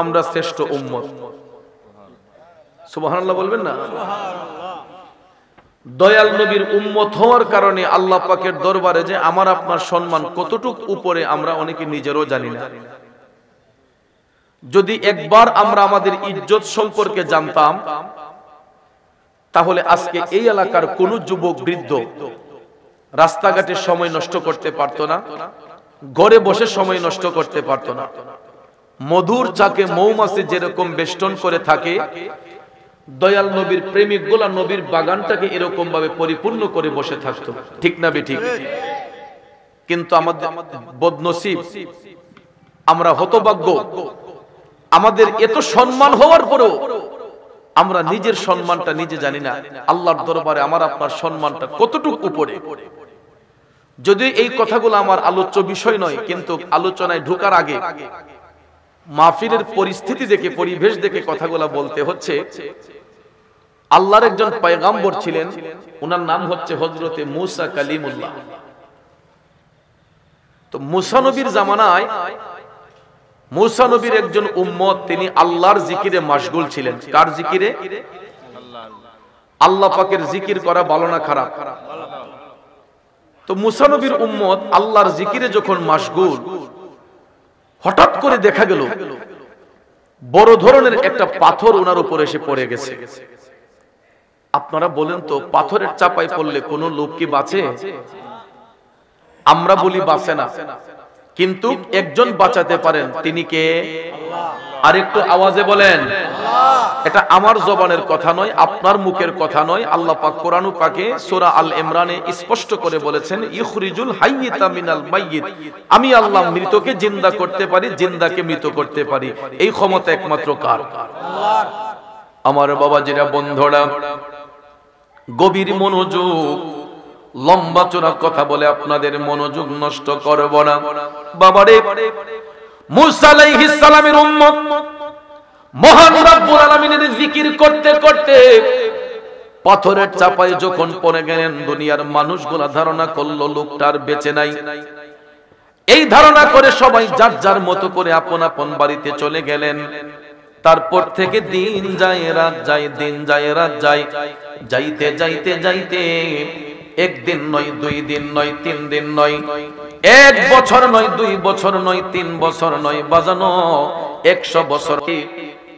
আমরা শ্রেষ্ঠ উম্মত। সুবহানাল্লাহ বলবেন না? দয়াল নবীর উম্মত হওয়ার কারণে আল্লাহ পাকের দরবারে যে আমার আপনার সম্মান কতটুকু উপরে আমরা অনেকে নিজেরও জানি না। যদি একবার আমরা আমাদের ইজ্জত সম্পর্কে জানতাম, তাহলে আজকে এই এলাকার কোন যুবক বৃদ্ধ রাস্তাঘাটে সময় নষ্ট করতে পারতো না, ঘরে বসে সময় নষ্ট করতে পারতো না। মধুর চাকে মৌমাছি যেরকম বেষ্টন করে থাকে, দয়াল নবীর প্রেমিক গোলা নবীর বাগানটাকে এরকম ভাবে পরিপূর্ণ করে বসে থাকতো। ঠিক না বেঠিক? কিন্তু আমাদের বদনসিব, আমরা হতভাগ্য, আমাদের এত সম্মান হওয়ার পরেও আমরা নিজের সম্মানটা নিজে জানি না। আল্লাহর দরবারে আমার আপনার সম্মানটা কতটুকু উপরে। যদিও এই কথাগুলো আমার আলোচ্য বিষয় নয়, কিন্তু আলোচনায় ঢোকার আগে মাহফিলের পরিস্থিতি দেখে, পরিবেশ দেখে কথাগুলো বলতে হচ্ছে। আল্লাহর একজন পয়গাম্বর ছিলেন, ওনার নাম হচ্ছে হযরতে মূসা কালিমুল্লাহ। তো মূসা নবীর জামানায় মূসা নবীর একজন উম্মত, তিনি আল্লাহর জিকিরে মাশগুল ছিলেন। কার জিকিরে? আল্লাহ পাকের জিকির করা ভালো না খারাপ? তো মূসা নবীর উম্মত আল্লাহর জিকিরে যখন মাশগুল, হঠাৎ করে দেখা গেল বড় ধরনের একটা পাথর ওনার উপর এসে পড়ে গেছে। আপনারা বলেন তো, পাথরের চাপায় পড়লে কোন লোক কি বাঁচে? আমরা বলি বাঁচে না, কিন্তু একজন বাঁচাতে পারেন, তিনি কে? আর একটু আওয়াজে বলেন। এটা আমার জবানের কথা নয়, আপনার মুখের কথা নয়। আল্লাহ পাক কোরআন পাকে সূরা আল ইমরানে স্পষ্ট করে বলেছেন, ইখরিজুল হাইয়্যিতা মিনাল মাইয়্যিত। আমি আল্লাহ মৃতকে জিন্দা করতে পারি, জিন্দাকে মৃত করতে পারি। এই ক্ষমতা একমাত্র কার? আল্লাহর। আমার বাবাজিরা, বন্ধুরা, গভীর মনোযোগ, লম্বা চড়া কথা বলে আপনাদের মনোযোগ নষ্ট করব না। বাবারে, মূসা আলাইহিস সালামের উম্মত মহান রব্বুল আলামিনের জিকির করতে করতে পাথরের চাপায় যখন পড়ে গেলেন, দুনিয়ার মানুষগুলা ধারণা করলো লোকটার বেঁচে নাই। এই ধারণা করে সবাই যার যার মতো করে আপন আপন বাড়িতে চলে গেলেন। তারপর থেকে দিন যায় রাত যায়, দিন যায় রাত যায়, যাইতে যাইতে যাইতে একদিন নয়, 2 দিন নয়, 3 দিন নয়, 1 বছর নয়, 2 বছর নয়, 3 বছর নয়, বাজানো 100 বছর,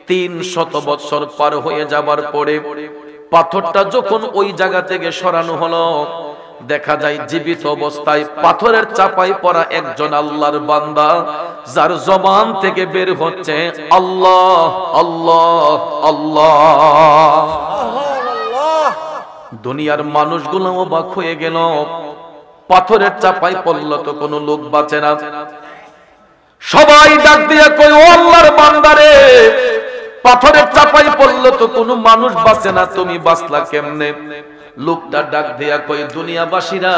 300 বছর পার হয়ে যাবার পরে পাথরটা যখন ওই জায়গা থেকে সরানো হলো, দেখা যায় জীবিত অবস্থায় পাথরের চাপায় পড়া একজন আল্লাহর বান্দা, যার জবান থেকে বের হচ্ছে আল্লাহ আল্লাহ আল্লাহ। দুনিয়ার মানুষগুলো অবাক হয়ে গেল, পাথরের চাপায় পড়ল তো কোনো লোক বাঁচে না। সবাই ডাক দিয়ে কই, ও আল্লাহর বান্দারে, পাথরের চাপায় পড়ল তো কোনো মানুষ বাঁচে না, তুমি বাঁচলা কেমনে? লোকটা ডাক দিয়া কই, দুনিয়াবাসীরা,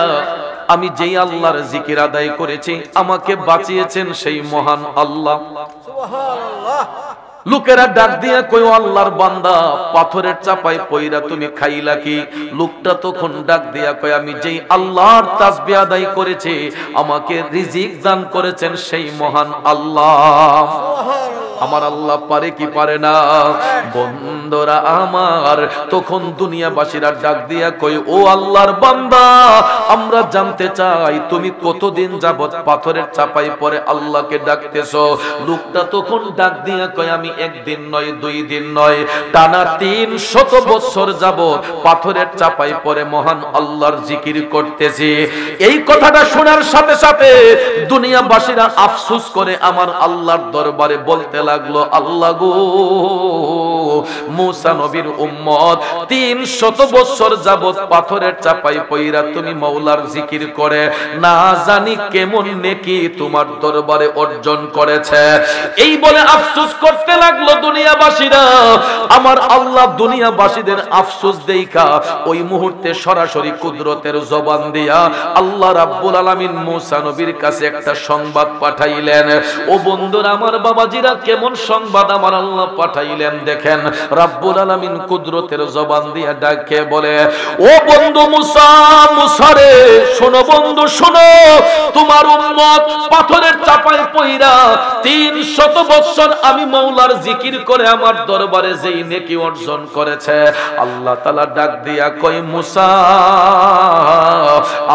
আমি যেই আল্লাহর জিকির আদায় করেছি, আমাকে বাঁচিয়েছেন সেই মহান আল্লাহ। সুবহানাল্লাহ। লোকেরা ডাক দিয়া কই, আল্লাহর বান্দা, পাথরের চাপায় পইরা তুমি খাইলা কি? লোকটা তখন ডাক দিয়া কই, আমি যেই আল্লাহর তাসবিহ আদায় করেছি, আমাকে রিজিক দান করেছেন সেই মহান আল্লাহ। আমার আল্লাহ পারে কি পারে না? বন্ধুরা আমার, তখন দুনিয়াবাসীরা ডাক দিয়া কই, ও আল্লাহর বান্দা, আমরা জানতে চাই তুমি কতদিন যাবত পাথরের চাপায় পড়ে আল্লাহকে ডাকতেছো? লোকটা তখন ডাক দিয়া কই, আমি 1 দিন নয়, 2 দিন নয়, টানা 300 বছর যাবত পাথরের চাপায় পড়ে মহান আল্লাহর জিকির করতেছি। এই কথাটা শোনার সাথে সাথে দুনিয়াবাসীরা আফসোস করে আমার আল্লাহর দরবারে বলতে লাগলো, আল্লাহ গো, মূসা নবীর উম্মত 300 বছর যাবত পাথরের চাপায় পইরা তুমি মাওলার জিকির করে না জানি কেমন নেকি তোমার দরবারে অর্জন করেছে। এই বলে আফসোস করতে লাগলো দুনিয়াবাসীরা। আমার আল্লাহ দুনিয়াবাসীদের আফসোস দেইখা ওই মুহূর্তে সরাসরি কুদরতের জবান দিয়া আল্লাহ রাব্বুল আলামিন মূসা নবীর কাছে একটা সংবাদ পাঠাইলেন। ও বন্ধুরা আমার, বাবাজিরা, কেমন কেমন সংবাদ আমার আল্লাহ পাঠাইলেন দেখেন। রব্বুল আলামিন কুদরতের জবান দিয়ে ডাকে বলে, ও বন্ধু মুসা, মুসা রে শোনো বন্ধু শোনো, তোমার উম্মত পাথরের চাপায় পইরা 300 বছর আমি মওলার জিকির করে আমার দরবারে যেই নেকি অর্জন করেছে, আল্লাহ তাআলা ডাক দিয়া কই মুসা,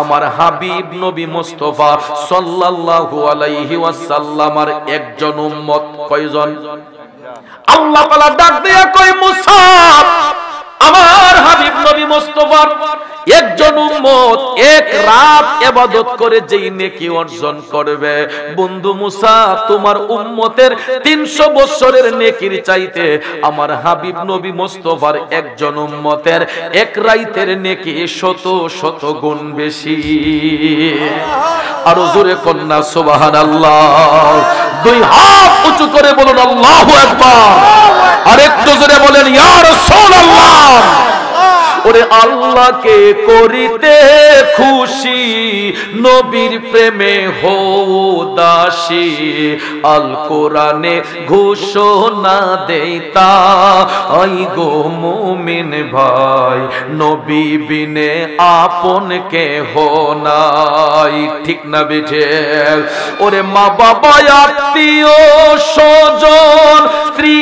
আমার হাবিব নবী মুস্তাফা সাল্লাল্লাহু আলাইহি ওয়াসাল্লামের একজন উম্মত কয়জন? আল্লাহ তাআলা ডাক দিয়া কই মুসা, আমার হাবিব নবী মুস্তাফার একজন উম্মত এক রাত ইবাদত করে যেই নেকি অর্জন করবে, বন্ধু মুসা তোমার উম্মতের 300 বছরের নেকির চাইতে আমার হাবিব নবী মুস্তাফার একজন উম্মতের এক রাতের নেকি 100 গুণ বেশি। আর জোরে কন্যা সুবহানাল্লাহ। দুই হাত উঁচু করে বলুন আল্লাহু আকবার। আর একটু জোরে বলেন ইয়া রাসূলুল্লাহ। ওরে আল্লাহকে করিতে খুশি, নবীর প্রেমে হও দাসী, আল কোরআনে ঘোষণা দেইতা আই গো মুমিন ভাই, নবী বিনে আপন কেহ নাই। ঠিক না বেঠে? ওরে মা বাবা আত্মীয় স্বজন স্ত্রী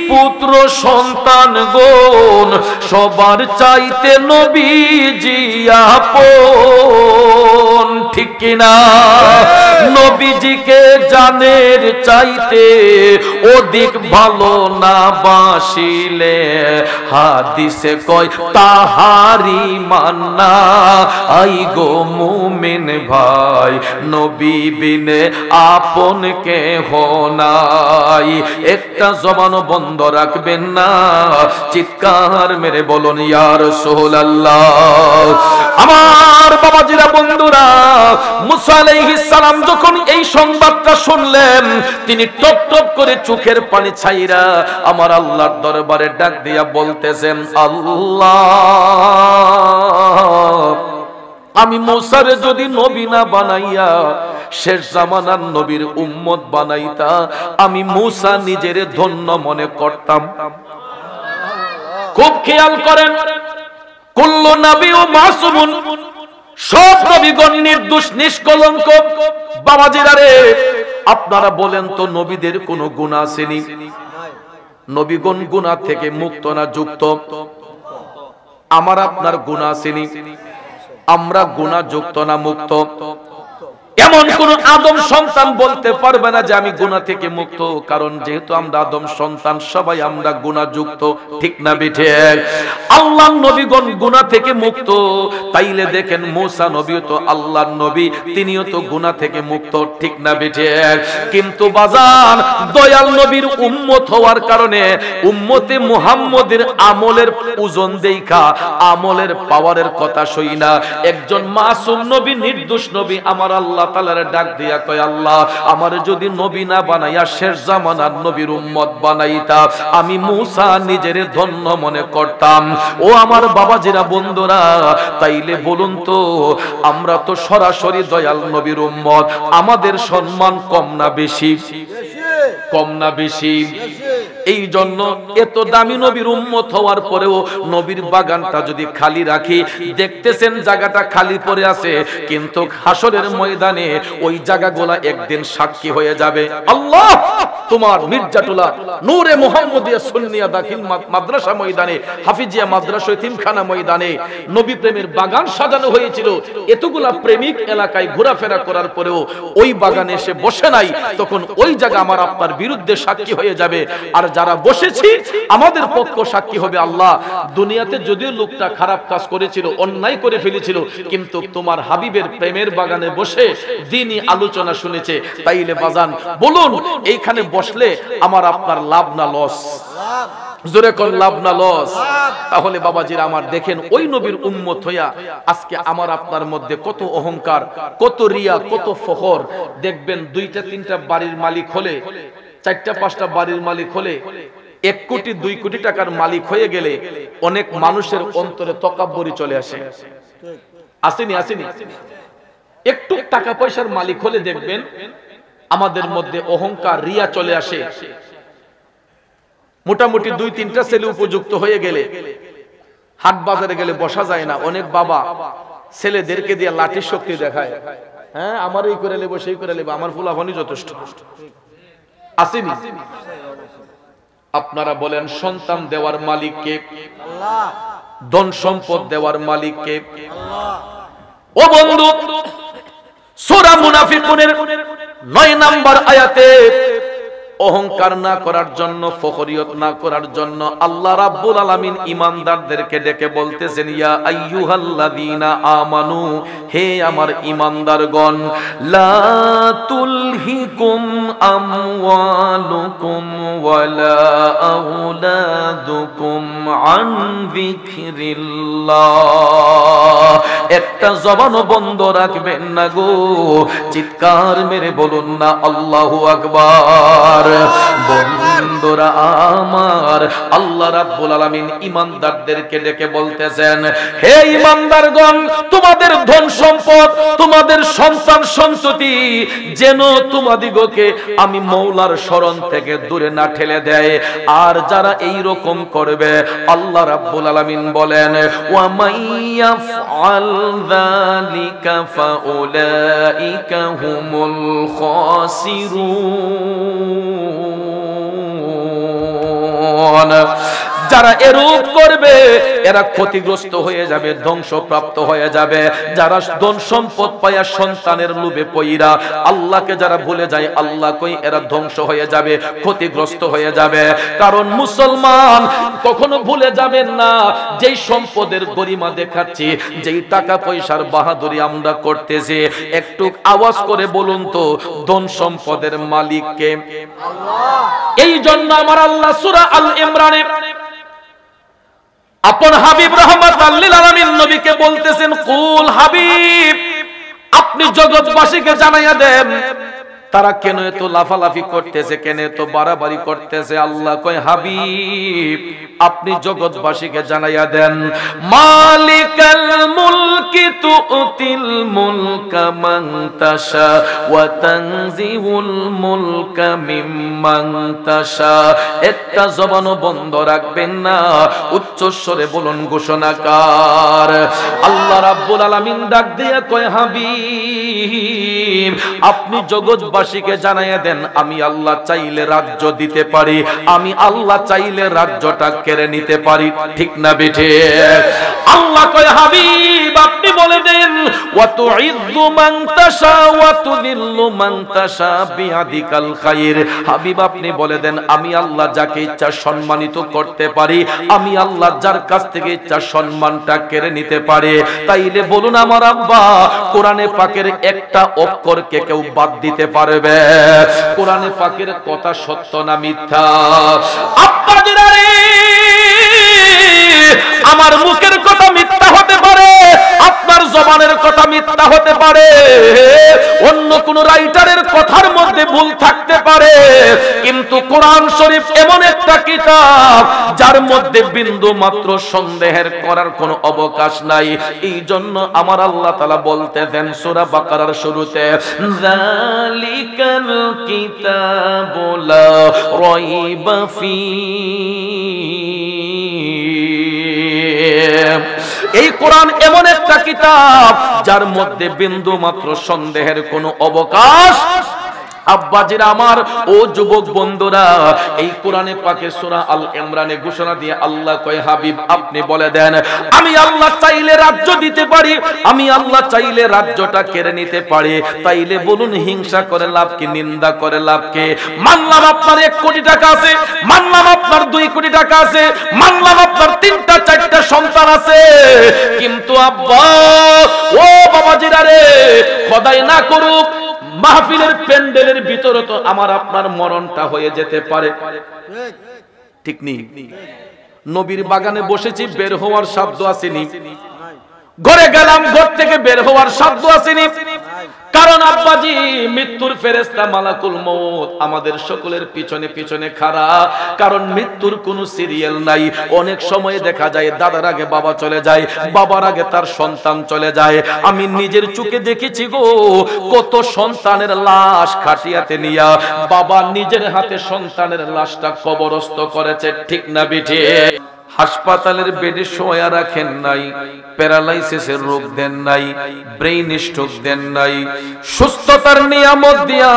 পুত্র সন্তান গণ সবার চাইতে নবীজি আপন। ঠিক কিনা? নবীজিকে জানের চাইতে অধিক ভালো না বাসিলে, হাদিসে কয় তাহারি মান্না আই গো মুমিন ভাই, নবী বিনে আপন কেহ নাই। একটা জবানও বন্ধ রাখবেন না, চিৎকার মেরে বলুন ইয়া রাসূলুল্লাহ। আমার বাবাজিরা বন্ধুরা, মুসা আলাইহিস সালাম যখন এই সংবাদটা শুনলেন, তিনি টপ টপ করে চোখের পানি ছাইরা আমার আল্লাহর দরবারে ডাক দিয়া বলতেছেন, আল্লাহ আমি মুসারে যদি নবী না বানাইয়া শেষ জামানার নবীর উম্মত বানাইতা, আমি মুসা নিজের ধন্য মনে করতাম। খুব খেয়াল করেন, কুল্লু নবিয়্যু মাসুমুন, সব নবীগণ নির্দোষ নিষ্কলঙ্ক। বাবাজিরা রে, আপনারা বলেন তো নবীদের কোনো গুনাহ আসেনি? নবীগণ গুনাহ থেকে মুক্ত না যুক্ত? আমার আপনার গুনাহ আসেনি? আমরা গুনাহ যুক্ত না মুক্ত? এমন কোন আদম সন্তান বলতে পারবে না যে আমি গুনাহ থেকে মুক্ত, কারণ যেহেতু আমরা আদম সন্তান সবাই আমরা গুনাহযুক্ত। ঠিক না বিঠে? আল্লাহর নবীগণ গুনাহ থেকে মুক্ত, তাইলে দেখেন মুসা নবী তো আল্লাহর নবী, তিনিও তো গুনাহ থেকে মুক্ত। ঠিক না বিঠে? কিন্তু বাজান, দয়াল নবীর উম্মত হওয়ার কারণে উম্মতে মুহাম্মদের আমলের ওজন দেইখা আমলের পাওয়ারের কথা শুই না, একজন মাসুম নবী নির্দোষ নবী আমার আল্লাহ তাআলার ডাক দিয়া কয়, আল্লাহ আমার যদি নবী না বানাইয়া শেষ জামানার নবীর উম্মত বানাইতা, আমি মুসা নিজের ধন্য মনে করতাম। ও আমার বাবাজিরা বন্ধুরা, তাইলে বলুন তো, আমরা তো সরাসরি দয়াল নবীর উম্মত, আমাদের সম্মান কম না বেশি? কম না বেশি? এই জন্য এত দামি নবীর উম্মত হওয়ার পরেও নবীর বাগানটা যদি খালি রাখি, দেখতেছেন জায়গাটা খালি পড়ে আছে, কিন্তু হাসরের ময়দানে ওই জায়গাগুলা একদিন সাক্ষী হয়ে যাবে। আল্লাহ তোমার মির্জাটুলা নূরে মুহাম্মদিয়া সুন্নিয়া দাখিল মাদ্রাসা ময়দানে, হাফিজিয়া মাদ্রাসা এতিমখানা ময়দানে নবী প্রেমের বাগান সাজানো হয়েছিল। এতগুলা প্রেমিক এলাকায় ঘোরাফেরা করার পরেও ওই বাগানে এসে বসে নাই, তখন ওই জায়গা আমার আপনার বিরুদ্ধে সাক্ষী হয়ে যাবে। আর যারা বসেছি আমাদের পক্ষ সাক্ষী হবে। আল্লাহ দুনিয়াতে যদিও লোকটা খারাপ কাজ করেছিল, অন্যায় করে ফেলেছিল, কিন্তু তোমার হাবিবের প্রেমের বাগানে বসে দ্বীনি আলোচনা শুনেছে। তাইলে বাজান বলুন, এইখানে বসলে আমার আপনার লাভ না লস? জোরে কোন লাভ না লস? তাহলে বাবাজিরা আমার দেখেন, ওই নবীর উম্মত হইয়া আজকে আমার আপনার মধ্যে কত অহংকার, কত রিয়া, কত ফখর। দেখবেন 2টা 3টা বাড়ির মালিক হলে, 4টা 5টা বাড়ির মালিক হলে, 1 কোটি 2 কোটি টাকার মালিক হয়ে গেলে অনেক মানুষের অন্তরে তকাব্বুরি চলে আসে। আসেনি? আসেনি? একটু টাকা পয়সার মালিক হলে দেখবেন আমাদের মধ্যে অহংকার, রিয়া চলে আসে। মোটামুটি 2-3টা ছেলে উপযুক্ত হয়ে গেলে হাট বাজারে গেলে বসা যায় না। অনেক বাবা ছেলেদেরকে দিয়ে লাঠির শক্তি দেখায়, হ্যাঁ আমার এই করে নেবো সেই করে নেবো, আমার ফুলাফানি যথেষ্ট। আসেনি? আপনারা বলেন সন্তান দেওয়ার মালিক কে? আল্লাহ। ধন সম্পদ দেওয়ার মালিক কে? আল্লাহ। ও বন্ধু, সূরা মুনাফিকুনের 9 নম্বর আয়াতে অহংকার না করার জন্য, ফখরিয়ত না করার জন্য আল্লাহ রাব্বুল আলামিন ঈমানদারদেরকে ডেকে বলতেছেন, ইয়া আইয়ুহাল্লাযীনা আমানু, হে আমার ঈমানদারগণ, লা তুলহিকুম আমওয়ালুকুম ওয়ালা আওলাদুকুম আন যিকরিল্লাহ। একটা জবানও বন্ধ রাখবেন না গো, চিৎকার মেরে বলুন না আল্লাহু আকবার। বন্ধুরা আমার, আল্লাহ রাব্বুল আলামিন ঈমানদারদেরকে ডেকে বলতেছেন, হে ঈমানদারগণ, তোমাদের ধন সম্পদ, তোমাদের সন্তান সন্ততি যেন তোমাদিগকে আমি মওলার শরণ থেকে দূরে না ঠেলে দেয়। আর যারা এই রকম করবে, আল্লাহ রাব্বুল আলামিন বলেন, ওয়া মাইয়াফআল যালিকা ফাউলাইকা হুমুল খাসিরুন। যারা এরূপ করবে এরা ক্ষতিগ্রস্ত হয়ে যাবে, ধ্বংসপ্রাপ্ত হয়ে যাবে। যারা ধন সম্পদ পায়া সন্তানের লোভে পইরা আল্লাহকে যারা ভুলে যায়, আল্লাহ কই এরা ধ্বংস হয়ে যাবে, ক্ষতিগ্রস্ত হয়ে যাবে। কারণ মুসলমান কখনো ভুলে যাবেন না, যেই সম্পদের গরিমা দেখাচ্ছি, যেই টাকা পয়সার বাহাদুরি আমরা করতেছি, একটু আওয়াজ করে বলুন তো ধন সম্পদের মালিক কে? আল্লাহ। এই জন্য আমার আল্লাহ সূরা আল ইমরানে আপন হাবিব রাহমাতাল লিল আলামিন নবীকে বলতেছেন, কুল হাবিব, আপনি জগৎবাসীকে জানাইয়া দেন তারা কেন এত লাফালাফি করতেছে, কেন এত বাড়াবাড়ি করতেছে। আল্লাহ কয়, হাবিব আপনি জগৎবাসীকে জানাইয়া দেন, মালিকাল মুলকি তুতিল মুলকা মান তাশা ওয়া তানজিউল মুলকা মিম্মান তাশা। একটা জবানও বন্ধ রাখবেন না, উচ্চ স্বরে বলুন ঘোষণাকার। আল্লাহ রাব্বুল আলামিন ডাক দিয়া কয়, হাবিব আপনি জগৎবাসীকে জানাইয়া দেন, আমি আল্লাহ চাইলে রাজ্য দিতে পারি, আমি আল্লাহ চাইলে রাজ্যটা কেড়ে নিতে পারি। ঠিক না বেঠে? আল্লাহ কয়, হাবিব আপনি বলে দেন, ওয়া তুইজ্জু মান তাশা ওয়া তুযিল্লু মান তাশা বিয়াদিকাল খায়র। হাবিব আপনি বলে দেন, আমি আল্লাহ যাকে ইচ্ছা সম্মানিত করতে পারি, আমি আল্লাহ যার কাছ থেকে ইচ্ছা সম্মানটা কেড়ে নিতে পারি। তাইলে বলুন আমার আব্বা, কোরআনে পাকের একটা অক্ষরকে কেউ বাদ দিতে পারবে? কোরআনে পাকের কথা সত্য না মিথ্যা? আব্বা জিরারে, আমার মুখের কথা মিথ্যা হতে পারে, আপনার জবানের কথা মিথ্যা হতে পারে, অন্য কোন রাইটারের কথার মধ্যে ভুল থাকতে পারে, কিন্তু কোরআন শরীফ এমন একটা কিতাব যার মধ্যে বিন্দু মাত্র সন্দেহের করার কোনো অবকাশ নাই। এই জন্য আমার আল্লাহ তাআলা বলতে দেন সূরা বাকারার শুরুতে, যালিকাল কিতাবু লা রাইবা ফী। এই কোরআন এমন একটা কিতাব যার মধ্যে বিন্দু মাত্র সন্দেহের কোনো অবকাশ। আব্বাজিরা আমার, ও যুবক বন্ধুরা, এই কোরআনে পাকে সূরা আল ইমরানে ঘোষণা দিয়ে আল্লাহ কয়, হাবিব আপনি বলে দেন, আমি আল্লাহ চাইলে রাজ্য দিতে পারি, আমি আল্লাহ চাইলে রাজ্যটা কেড়ে নিতে পারি। তাইলে বলুন হিংসা করে লাভ কি, নিন্দা করে লাভ কি? মানলাম আপনার 1 কোটি টাকা আছে, মানলাম আপনার 2 কোটি টাকা আছে, মানলাম আপনার 3টা 4টা সন্তান আছে, কিন্তু আব্বা ও বাবাজিরা রে, খোদাই না করুক মাহফিলের প্যান্ডেলের ভিতরে তো আমার আপনার মরণটা হয়ে যেতে পারে। ঠিক নেই? নবীর বাগানে বসেছি, বের হওয়ার শব্দ আসেনি। ঘরে গেলাম, ঘর থেকে বের হওয়ার শব্দ আসেনি। কারণ আব্বাজি মৃত্যুর ফেরেশতা মালাকুল মউত আমাদের সকলের পিছনে পিছনে খাড়া। কারণ মৃত্যুর কোনো সিরিয়াল নাই। অনেক সময় দেখা যায় দাদার আগে বাবা চলে যায়, বাবার আগে তার সন্তান চলে যায়। আমি নিজের চোখে দেখেছি গো, কত সন্তানের লাশ খাটিয়াতে নিয়া বাবা নিজের হাতে সন্তানের লাশটা কবরস্থ করেছে। ঠিক না বিঠে? হাসপাতালের বেডে শোয়া রাখেন নাই, প্যারালাইসিসের রোগ দেন নাই, ব্রেইন স্ট্রোক দেন নাই, সুস্থতার নিয়ামত দিয়া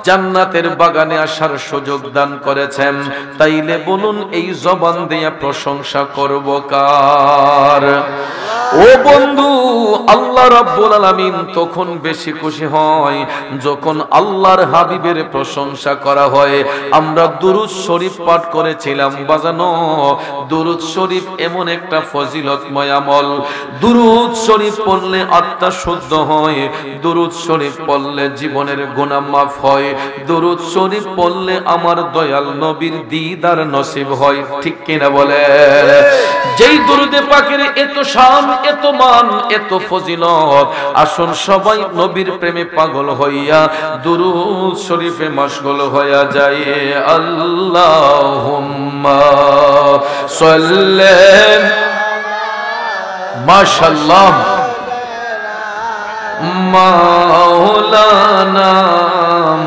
জান্নাতের বাগানে আসার সুযোগ দান করেছেন। তাইলে বলুন এই জবান দিয়া প্রশংসা করব কার? ও বন্ধু, আল্লাহ রাব্বুল আলামিন তখন বেশি খুশি হয় যখন আল্লাহর হাবিবের প্রশংসা করা হয়। আমরা দুরূদ শরীফ পাঠ করেছিলাম বাজানো। দুরূদ শরীফ এমন একটা ফজিলতময় আমল। দুরূদ শরীফ পড়লে আত্মা শুদ্ধ হয়, দুরূদ শরীফ পড়লে জীবনের গুনাহ মাফ হয়, দুরূদ শরীফ পড়লে আমার দয়াল নবীর দিদার নসিব হয়। ঠিক কিনা বলে? যেই দুরূদে পাকের এত শান, এত মান, এত ফজিলত, আসুন সবাই নবীর প্রেমে পাগল হইয়া দুরূদ শরীফে মশগুল হইয়া যায়। আল্লাহুম্মা সাল্লি, মাশাআল্লাহ, মাওলানা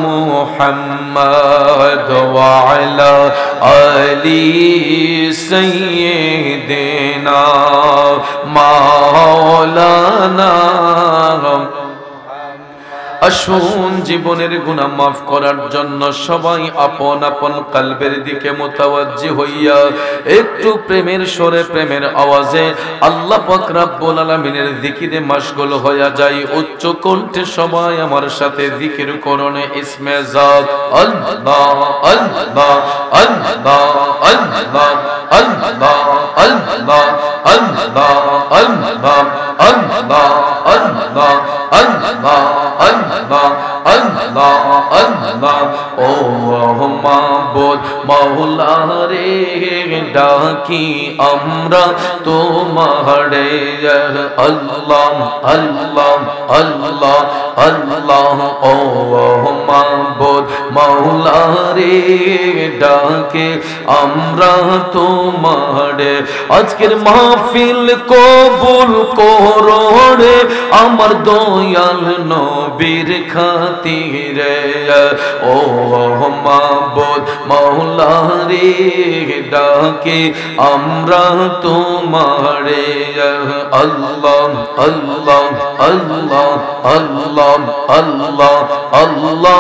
মুহাম্মদ ওয়া আলা আলি সাইয়্যিদিনা মাওলানা। আসুন জীবনের গুনাহ মাফ করার জন্য সবাই আপন আপন কলবের দিকে মুতাওয়াজ্জি হইয়া একটু প্রেমের সুরে, প্রেমের আওয়াজে আল্লাহ পাক রব্বুল আলামিনের জিকিরে মশগুল হইয়া যাই। উচ্চ কণ্ঠে সবাই আমার সাথে জিকির করুন ইসমে জাত আল্লাহ আল্লাহ আল্লাহ আল্লাহ আল্লাহ আল্লাহ আল্লাহ আল্লাহ আল্লাহ আল্লাহ আল্লাহ আল্লাহ আল্লাহ আল্লাহ। ও মাবুদ মাওলা রে, ডাকি আমরা তোমারে আল্লাহ আল্লাহ আল্লাহ আল্লাহ। ও মাবুদ মাওলা রে, ডাকে আমরা তোমারে। আজকের মাহফিল কবুল করো রে আমার দয়াল নবীর খাতিরে। ও মাবুদ মাওলা রে, ডাকে আমরা তোমারে আল্লাহ আল্লাহ আল্লাহ আল্লাহ আল্লাহ আল্লাহ আল্লাহ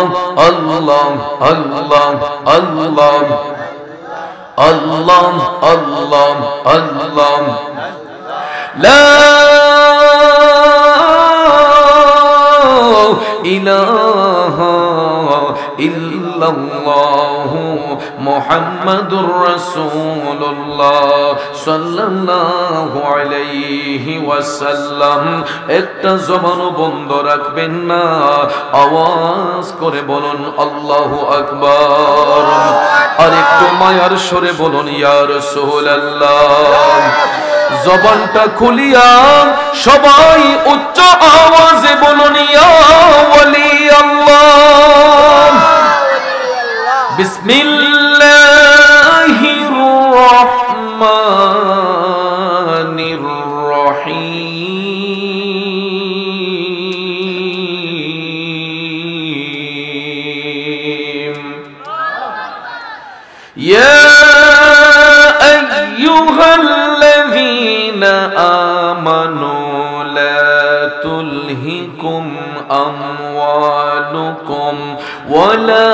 আল্লাহ আল্লাহ আল্লাহ আল্লাহ আল্লাহ। লা ইলাহা ইল্লাল্লাহু মুহাম্মাদুর রাসূলুল্লাহ সাল্লাল্লাহু আলাইহি ওয়াসাল্লাম। একটা জবান বন্ধ রাখবেন না, আওয়াজ করে বলুন আল্লাহু আকবার। আর একটু মায়ার সুরে বলুন ইয়া রাসূলুল্লাহ। জবানটা খুলিয়া সবাই উচ্চ আওয়াজে বলুন ইয়া ওয়ালি আল্লাহ। বিসমিল্লাহির রহমানির রহিম। ইয়া আইয়ুহাল্লাযীনা আমানু লা তুলহিকুম আমওয়ালুকুম ওয়ালা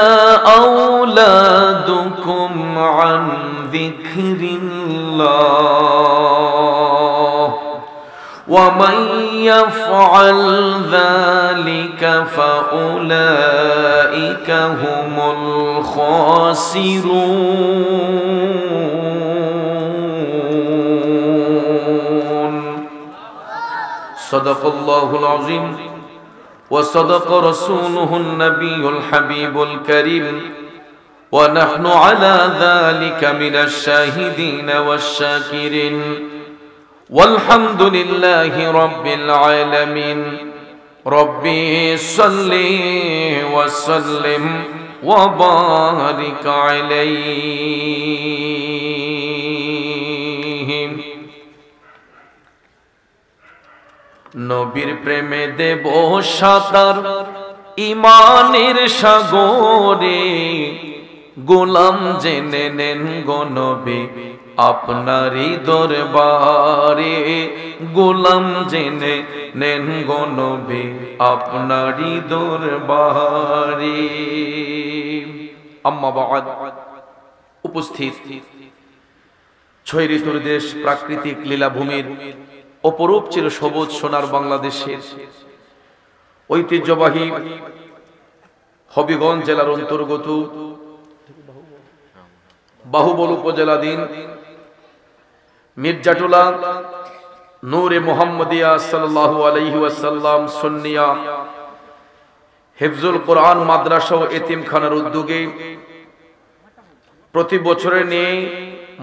আওলাদুকুম আন যিকরিল্লাহ ومن يفعل ذلك فأولئك هم الخاسرون صدق الله العظيم وصدق رسوله النبي الحبيب الكريم ونحن على ذلك من الشاهدين والشاكرين والحمد لله رب العالمين রব্বি সাল্লি ওয়া সাল্লিম ওয়া বারিক আলাইহি। নবীর প্রেমে দেব সাঁতার ঈমানের সাগরে, গোলাম জেনে নেন গো নবী আপনারই দরবারে, গোলাম জেনে নেন গো নবী আপনারই দরবারে। আম্মা বাদ, উপস্থিত ছয় ঋতুর দেশ, প্রাকৃতিক লীলাভূমির অপরূপ চির সবুজ সোনার বাংলাদেশের ঐতিহ্যবাহী হবিগঞ্জ জেলার অন্তর্গত বাহুবল উপজেলাধীন মির্জাটুলা নূরে মুহাম্মদিয়া সাল্লাল্লাহু আলাইহি ওয়াসাল্লাম সুন্নিয়া হিফজুল কোরআন মাদ্রাসা ও এতিমখানার উদ্যোগে প্রতি বছরের নিয়ে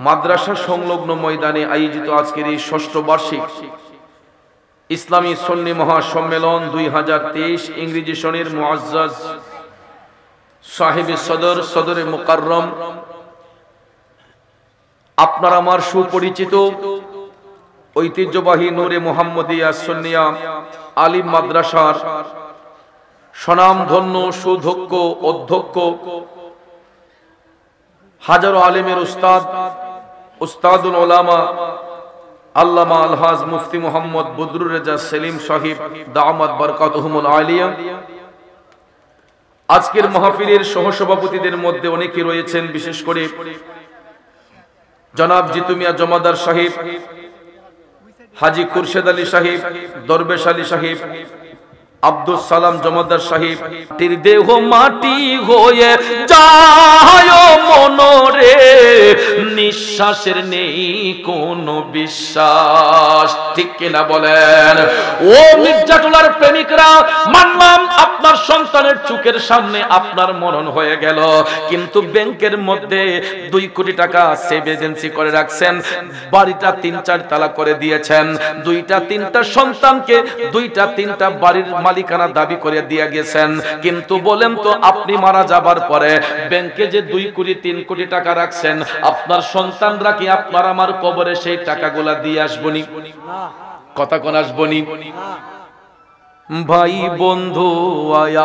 মাদ্রাসা সংলগ্ন ময়দানে আয়োজিত আজকের এই ষষ্ঠ বার্ষিক ইসলামী সুন্নি মহাসম্মেলন 2023 ইংরেজি সনের মুআজ্জাজ সাহেব সদরে মুকাররম, আপনার আমার সুপরিচিত ঐতিহ্যবাহী নূরে মুহাম্মদিয়া সুন্নিয়া আলিম মাদ্রাসার স্বনামধন্য সুদক্ষ অধ্যক্ষ, হাজারো আলেমের উস্তাদ, উস্তাদুল উলামা আল্লামা আলহাজ মুফতি মুহাম্মদ বদরুর রেজা সেলিম সাহিব দামাত বারকাতুহুমুল আলিয়া। আজকের মাহফিলের সহসভাপতিদের মধ্যে অনেকে রয়েছেন, বিশেষ করে জনাব জিতু মিয়া জমাদার সাহেব, হাজী খুরশেদ আলী সাহেব, দরবেশ আলী সাহেব, আব্দুল সালাম জমাদার সাহেব। তীর দেহ মাটি হয়ে যায় মনরে, নিঃশ্বাসের নেই কোনো বিশ্বাস, ঠিক কিনা বলেন? ও মির্জাটুলার প্রেমিকরা, মানলাম আপনার সন্তানের চোখের সামনে আপনার মরণ হয়ে গেল, কিন্তু ব্যাংকের মধ্যে 2 কোটি টাকা সেভ এজেন্সি করে রাখছেন, বাড়িটা 3-4 তালা করে দিয়েছেন, 2টা-3টা সন্তানকে 2টা-3টা বাড়ির মালিকানা দাবি করে দিয়ে গেছেন, কিন্তু বলেন তো আপনি মারা যাবার পরে ব্যাংকে যে 2 কোটি 3 কোটি টাকা রাখছেন, আপনার সন্তানরা কি আপনার আমার কবরে সেই টাকাগুলা দিয়ে আসবনি? কথা কোন আসবনি? ভাই বন্ধু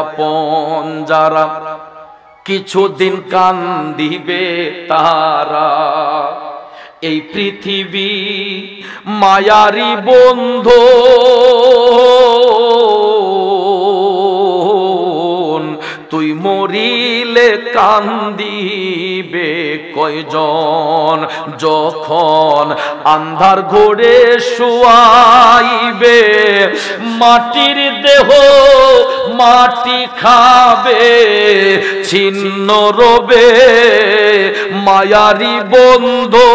আপন যারা কিছুদিন কান্দিবে তারা, এই পৃথিবী মায়ারি বন্ধু, তুই মরিলে কান্দিবে কয়জন, যখন আন্ধার ঘরে শুয়াইবে মাটির দেহ মাটি খাবে, ছিন্ন রবে মায়ারি বন্ধু,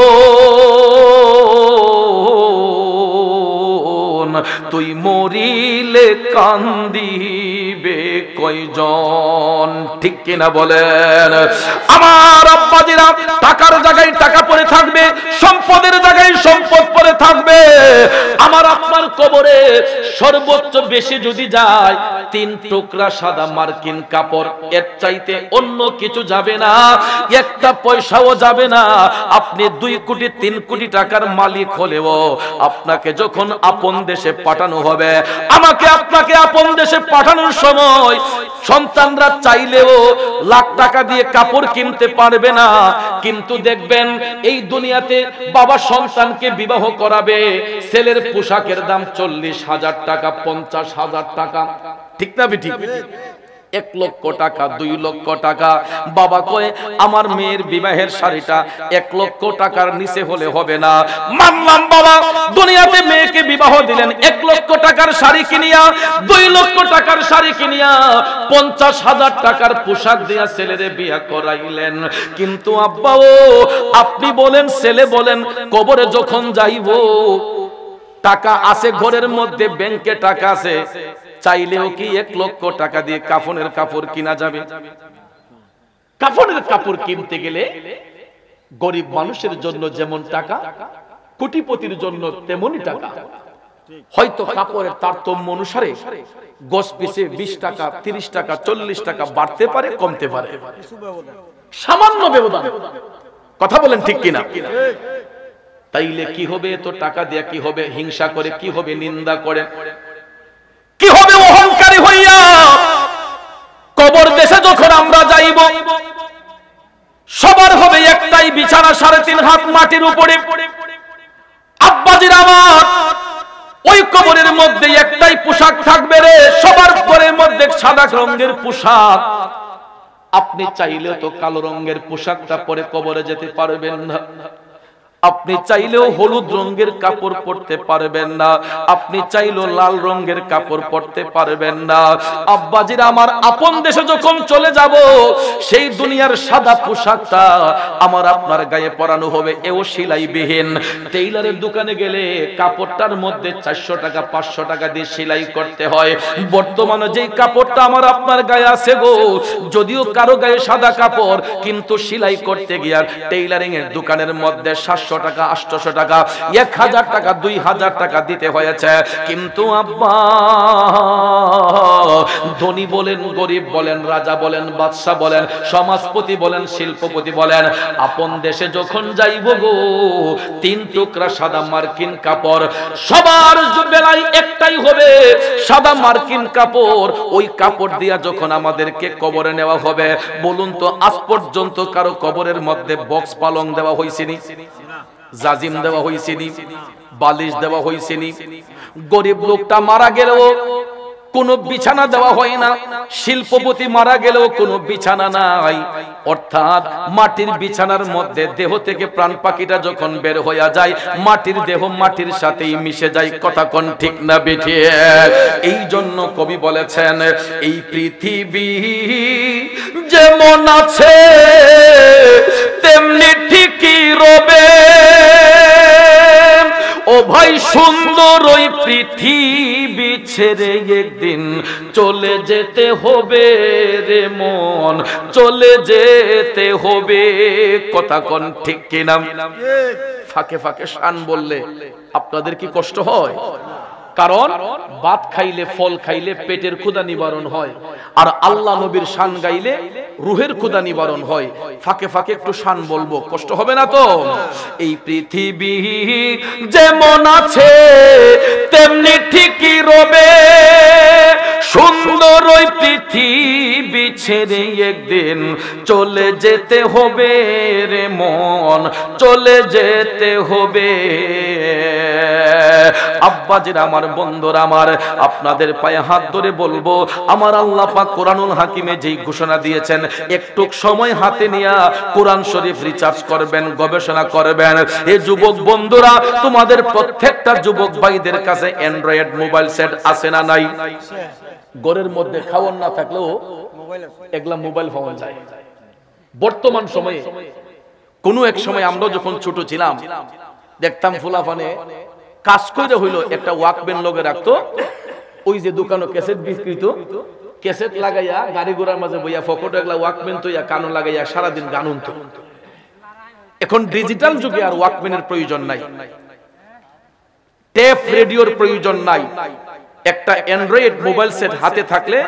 তুই মরিলে কান্দিবে কয়জন, ঠিক কিনা বলেন? আমার আব্বাজিরা, টাকার জায়গায় টাকা পড়ে থাকবে, সম্পদের জায়গায় সম্পদ পড়ে থাকবে, আমার আপনার কবরে সর্বোচ্চ বেশি যদি যায় 3 টুকরা সাদা মার্কিন কাপড়, এর চাইতে অন্য কিছু যাবে না, একটা পয়সাও যাবে না। আপনি 2 কোটি 3 কোটি টাকার মালিক হলেও আপনাকে যখন আপন দেশে পাঠানো হবে, আমাকে আপনাকে আপন দেশে পাঠানোর সময় সন্তানরা চাইলেও লাখ টাকা দিয়ে কাপড় কিনতে পারবে না, কিন্তু দেখবেন এই দুনিয়াতে বাবা সন্তানকে বিবাহ করাবে, ছেলের পোশাকের দাম 40,000 টাকা, 50,000 টাকা, ঠিক না বেটি? 1 লক্ষ টাকা, 2 লক্ষ টাকা। বাবা কয় আমার মেয়ের বিবাহের শাড়িটা 1 লক্ষ টাকার নিচে হলে হবে না। মানলাম বাবা, দুনিয়াতে মেয়েকে বিবাহ দিলেন 1 লক্ষ টাকার শাড়ি কিনিয়া, 2 লক্ষ টাকার শাড়ি কিনিয়া, 50,000 টাকার পোশাক দিয়া ছেলেরে বিয়ে করাইলেন, কিন্তু আব্বা ও আপনি বলেন, ছেলে বলেন, কবরে যখন যাইব টাকা আছে ঘরের মধ্যে, ব্যাংকে টাকা আছে, চাইলেও কি 1 লক্ষ টাকা দিয়ে কাফনের কাপড় কিনা যাবে? কাফনের কাপড় কিনতে গেলে গরিব মানুষের জন্য যেমন টাকা, কোটিপতির জন্য তেমনই টাকা। হয়তো কাপড়ের তারতম্য অনুসারে গজ পিছে 20 টাকা 30 টাকা 40 টাকা বাড়তে পারে, কমতে পারে, সামান্য ব্যবধান। কথা বলেন ঠিক কিনা? তাইলে কি হবে? তো টাকা দিয়ে কি হবে? হিংসা করে কি হবে? নিন্দা করে কি হবে? অহংকারী হইয়া কবর দেশে যখন আমরা যাইব, সবার হবে একটাই বিছানা, 3.5 হাত মাটির উপরে। আব্বাজির আমার ওই কবরের মধ্যে একটাই পোশাক থাকবে রে, সবার পরের মধ্যে সাদা রঙের পোশাক। আপনি চাইলেও তো কালো রঙের পোশাকটা পরে কবরে যেতে পারবেন না, আপনি চাইলেও হলুদ রঙের কাপড় পরতে পারবেন না, আপনি চাইলেও লাল রঙের কাপড় পরতে পারবেন না। আব্বাজির আমার আপন দেশে যখন চলে যাব, সেই দুনিয়ার সাদা পোশাকটা আমার আপনার গায়ে পরানো হবে, এও সেলাইবিহীন। টেইলারের দোকানে গেলে কাপড়টার মধ্যে 400 টাকা 500 টাকা দিয়ে সেলাই করতে হয়। বর্তমানে যেই কাপড়টা আমার আপনার গায়ে আছে গো, যদিও কারো গায়ে সাদা কাপড়, কিন্তু সেলাই করতে গিয়ে টেইলারিং এর দোকানের মধ্যে 700 টাকা 800 টাকা 1000 টাকা 2000 টাকা দিতে হয়েছে। কিন্তু আব্বা, ধনী বলেন, গরিব বলেন, রাজা বলেন, বাদশা বলেন, সমাজপতি বলেন, শিল্পপতি বলেন, আপন দেশে যখন যাইব গো, 3 টুকরা সাদা মার্কিন কাপড় সবার বেলায় একটাই হবে, সাদা মার্কিন কাপড়। ওই কাপড় দিয়া যখন আমাদেরকে কবরে নেওয়া হবে, বলুন তো আজ পর্যন্ত কারো কবরের মধ্যে বক্স পালং দেওয়া হয়েছে নি? জাজিম দেওয়া হয়েছে নি? বালিশ দেওয়া হয়েছে নি? গরিব লোকটা মারা গেলেও কোনো বিছানা দেওয়া হয় না, শিল্পপতি মারা গেলেও কোনো বিছানা নাই। অর্থাৎ মাটির বিছানার মধ্যে দেহ থেকে প্রাণ পাখিটা যখন বের হইয়া যায়, মাটির দেহ মাটির সাথেই মিশে যায়। কথা কোন ঠিক না বেঠে? এই জন্য কবি বলেছেন, এই পৃথিবী যেমন আছে তেমনি ঠিকই রবে, ও ভাই সুন্দর ওই পৃথিবী ছেড়ে একদিন চলে যেতে হবে রে মন, চলে যেতে হবে। কথা কোন ঠিক কিনা? ফাঁকে ফাঁকে শান বললে আপনাদের কি কষ্ট হয়? কারণ ভাত খাইলে, ফল খাইলে পেটের ক্ষুধা নিবারণ হয়, আর আল্লাহ নবীর শান গাইলে রুহের ক্ষুধা নিবারণ হয়। ফাঁকে ফাঁকে একটু শান বলবো, কষ্ট হবে না তো? এই পৃথিবী যেমন আছে তেমনি ঠিকই রবে, সুন্দর ওই পৃথিবী ছেড়ে একদিন চলে যেতে হবে রে মন, চলে যেতে হবে। আব্বাজির আমার, বন্ধুরা আমার, আপনাদের পায়ে হাত ধরে বলবো, আমার আল্লাহ পাক কোরআনুল হাকিমে যেই ঘোষণা দিয়েছেন, একটু সময় হাতে নিয়ে কোরআন শরীফ রিসার্চ করবেন, গবেষণা করবেন। এই যুবক বন্ধুরা, তোমাদের প্রত্যেকটা যুবক ভাইদের কাছে অ্যান্ড্রয়েড মোবাইল সেট আছে না নাই? ঘরের মধ্যে খাওয়ার না থাকলেও এগুলা মোবাইল পাওয়া যায়। বর্তমান সময়ে, কোনো এক সময় আমরা যখন ছোট ছিলাম, দেখতাম ফুলাফানে কাজ করে হইলো একটা ওয়াকম্যান লগে রাখতো, ওই যে দোকানে ক্যাসেট বিক্রিত, ক্যাসেট লাগাইয়া গাড়ি ঘোড়ার মাঝে বইয়া ফকট একলা ওয়াকম্যান তৈয়া কানো লাগাইয়া সারাদিন গান শুনতো। এখন ডিজিটাল যুগে আর ওয়াকম্যানের প্রয়োজন নাই, টেপ রেডিওর প্রয়োজন নাই। একটা অ্যান্ড্রয়েড মোবাইল সেট হাতে থাকলে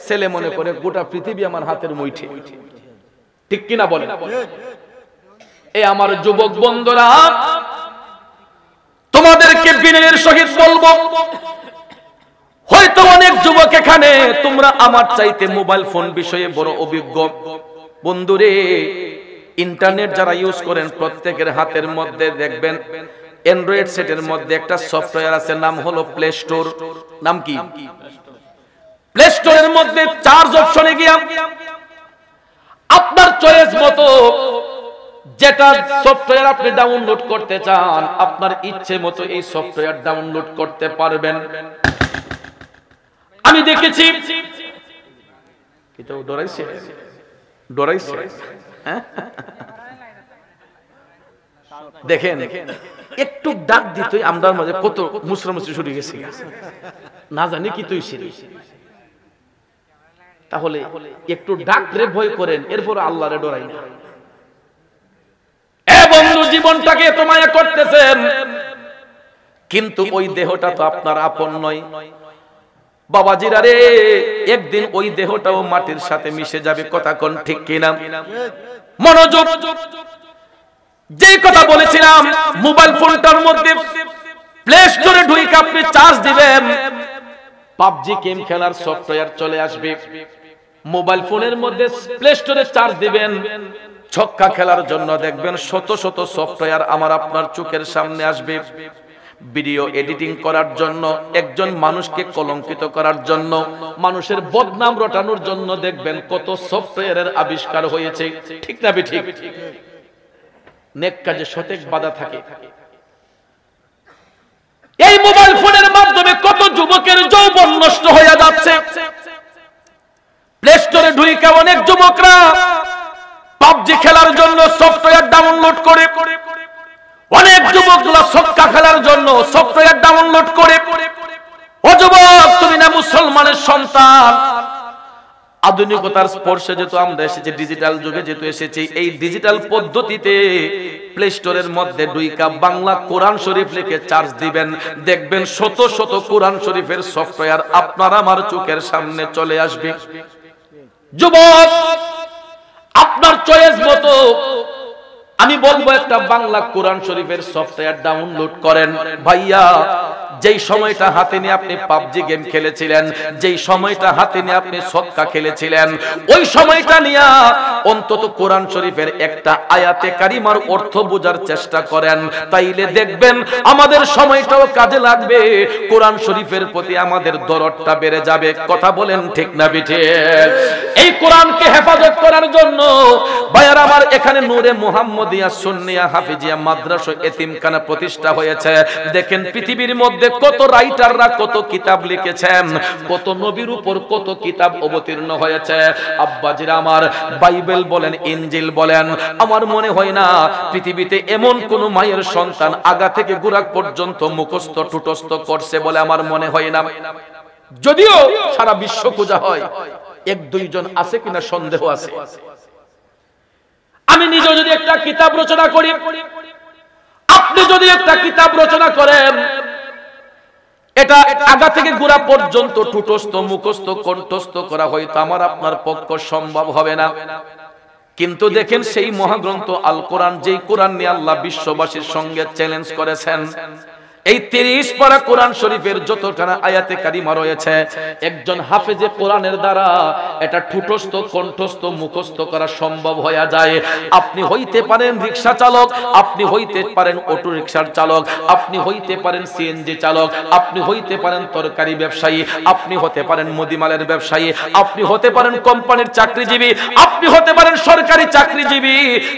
ছেলে মনে করে গোটা পৃথিবী আমার হাতের মুঠে। ঠিক কিনা বলেন? এই আমার যুবক বন্ধুরা, তোমাদেরকে বিনয়ের সহিত বলবো, হয়তো অনেক যুবক এখানে তোমরা আমার চাইতে মোবাইল ফোন বিষয়ে বড় অভিজ্ঞ। বন্ধুরে, ইন্টারনেট যারা ইউজ করেন প্রত্যেকের হাতের মধ্যে দেখবেন অ্যান্ড্রয়েড সেটের মধ্যে একটা সফটওয়্যার আছে, নাম হলো প্লে স্টোর। নাম কি? প্লে স্টোরের মধ্যে চার্জ অপশনে গিয়া আপনার চয়েস মতো যেটা সফটওয়্যার আপনি ডাউনলোড করতে চান, আপনার ইচ্ছে মতো এই সফটওয়্যার ডাউনলোড করতে পারবেন। আমি দেখেছি, কিন্তু ডরাইছে ডরাইছে। দেখেন, একটু ডাক দিতই আমরার মাঝে কত মুসরামুসরি শুরু গেছে, না জানি কি তুই সিরি। তাহলে একটু ডাক রে ভয় করেন, এরপর আল্লাহরে ডরাই না। এ বন্ধু, জীবনটাকে এত মায়া করতেছেন, কিন্তু ওই দেহটা তো আপনার আপন নয়। বাবাজিরা রে, একদিন ওই দেহটাও মাটির সাথে মিশে যাবে, কথা কোন ঠিক কিনা? মনোযোগ, যে কথা বলেছিলাম, মোবাইল ফোনটার মধ্যে প্লে স্টোরে ঢুকে আপনি চার্জ দিবেন, পাবজি গেম খেলার সফটওয়্যার চলে আসবে। মোবাইল ফোনের মধ্যে প্লে স্টোরে চার্জ দিবেন, ছক্কা খেলার জন্য দেখবেন শত শত সফটওয়্যার আমার আপনার চোখের সামনে আসবে। ভিডিও এডিটিং করার জন্য, একজন মানুষকে কলঙ্কিত করার জন্য, মানুষের বদনাম রটানোর জন্য দেখবেন কত সফটওয়্যারের আবিষ্কার হয়েছে, ঠিক না ঠিক? নেক কাজে শতেক বাধা থাকে। এই মোবাইল ফোনের মাধ্যমে কত যুবকের যৌবন নষ্ট হয়ে যাচ্ছে। প্লে স্টোরে ঢুকে অনেক যুবকরা পাবজি খেলার জন্য সফটওয়্যার ডাউনলোড করে, অনেক যুবকরা ছক্কা খেলার জন্য সফটওয়্যার ডাউনলোড করে। ও যুবক, তুমি না মুসলমানের সন্তান? আধুনিকতার স্পর্শে যেহেতু আমরা এসেছি, ডিজিটাল যুগে যেহেতু এসেছি, এই ডিজিটাল পদ্ধতিতে প্লে স্টোরের মধ্যে ঢুইকা বাংলা কোরআন শরীফ লিখে চার্জ দিবেন, দেখবেন শত শত কোরআন শরীফের সফটওয়্যার আপনার আমার চোখের সামনে চলে আসবে। যুবক, আপনার চয়েস মতো আমি বলবো একটা বাংলা কোরআন শরীফের সফটওয়্যার ডাউনলোড করেন। ভাইয়া, যেই সময়টা হাতে নিয়ে আপনি পাবজি গেম খেলেছিলেন, যেই সময়টা হাতে নিয়ে আপনি ছক্কা খেলেছিলেন, ওই সময়টা নিয়ে অন্তত কোরআন শরীফের একটা আয়াতে কারিমার অর্থ বোঝার চেষ্টা করেন, তাইলে দেখবেন আমাদের সময়টাও কাজে লাগবে, কোরআন শরীফের প্রতি আমাদের দরদটা বেড়ে যাবে। কথা বলেন ঠিক না বিঠে? এই কোরআনকে হেফাজত করার জন্য ভাইয়ার আমার এখানে নূরে মুহাম্মদিয়া সুন্নিয়া হাফিজিয়া মাদ্রাসা এতিমখানা প্রতিষ্ঠা হয়েছে। দেখেন পৃথিবীর মধ্যে কত রাইটাররা কত কিতাব লিখেছেন, কত নবীর উপর কত কিতাব অবতীর্ণ হয়েছে। আব্বাজিরা আমার, বাইবেল বলেন, ইনজিল বলেন, আমার মনে হয় না পৃথিবীতে এমন কোন মায়ের সন্তান আগা থেকে গোড়া পর্যন্ত মুখস্থ টুটস্থ করছে বলে আমার মনে হয় না। যদিও সারা বিশ্ব খোঁজা হয়, এক দুইজন আছে কিনা সন্দেহ আছে। আমি নিজে যদি একটা কিতাব রচনা করি, আপনি যদি একটা কিতাব রচনা করেন, এটা আগা থেকে গোড়া পর্যন্ত টুটস্থ মুখস্থ কণ্ঠস্থ করা হয়তো আমার আপনার পক্ষ সম্ভব হবে না। কিন্তু দেখেন সেই মহাগ্রন্থ আল কোরআন, যেই কোরআন নিয়ে আল্লাহ বিশ্ববাসীর সঙ্গে চ্যালেঞ্জ করেছেন, এই 30 পারা কোরআন শরীফের যতখানা আয়াতে কারিমা রয়েছে, একজন হাফেজে কোরআনের দ্বারা এটা ঠুটস্থ কণ্ঠস্থ মুখস্থ করা সম্ভব হয়ে যায়। আপনি হইতে পারেন রিকশা চালক, আপনি হইতে পারেন অটো রিকশার চালক, আপনি হইতে পারেন সিএনজি চালক, আপনি হইতে পারেন তরকারি ব্যবসায়ী, আপনি হতে পারেন মুদিমালের ব্যবসায়ী, আপনি হতে পারেন কোম্পানির চাকরিজীবী, আপনি হতে পারেন সরকারি চাকরিজীবী,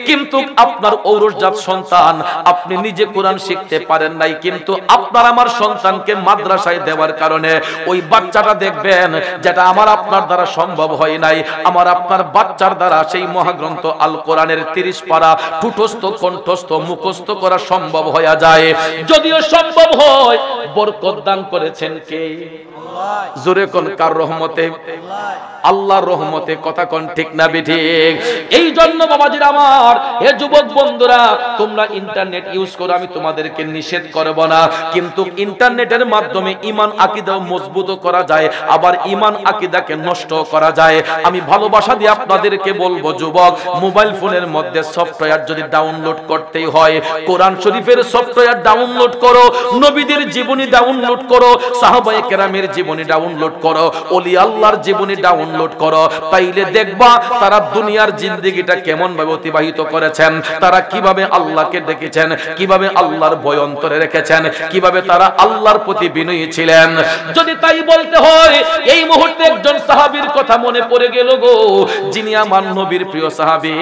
কিন্তু আপনার ঔরসজাত সন্তান, আপনি নিজে কোরআন শিখতে পারেন নাই, কিন্তু আপনার আমার সন্তানকে মাদ্রাসায় দেওয়ার কারণে ওই বাচ্চাটা দেখবেন যেটা আমার আপনার দ্বারা সম্ভব হয় নাই, আমার আপনার বাচ্চার দ্বারা সেই মহাগ্রন্থ আল কোরআনের 30 পারা ঠুটস্থ কণ্ঠস্থ মুখস্থ করা সম্ভব হয়ে যায়। যদিও সম্ভব হয়, বরকত দান করেছেন কে? জোরে কোন কার রহমতে? আল্লাহর রহমতে। কথা কোন ঠিক না বেঠিক? এই জন্য বাবাজিরা আমার, হে যুবক বন্ধুরা, তোমরা ইন্টারনেট ইউজ করো, আমি তোমাদেরকে নিষেধ করব না, কিন্তু ইন্টারনেটের মাধ্যমে ঈমান আকীদাও মজবুত করা যায়, আবার ঈমান আকীদাকে নষ্ট করা যায়। আমি ভালোবাসা দিয়ে আপনাদেরকে বলবো, যুবক, মোবাইল ফোনের মধ্যে সফটওয়্যার যদি ডাউনলোড করতেই হয়, কোরআন শরীফের সফটওয়্যার ডাউনলোড করো, নবীদের জীবনী ডাউনলোড করো, সাহাবায়ে কেরামের জীবনী ডাউনলোড করো, ওলি আল্লাহর জীবনী ডাউনলোড করো, তাইলে দেখবা তারা দুনিয়ার জিন্দেগিটা কেমন ভাবে অতিবাহিত করেছেন, তারা কিভাবে আল্লাহকে দেখেছেন, কিভাবে আল্লাহর ভয় অন্তরে রেখেছেন, কিভাবে তারা আল্লাহর প্রতি বিনয়ী ছিলেন। যদি তাই বলতে হয়, এই মুহূর্তে একজন সাহাবীর কথা মনে পড়ে গেল গো, যিনি আমার নবীর প্রিয় সাহাবী,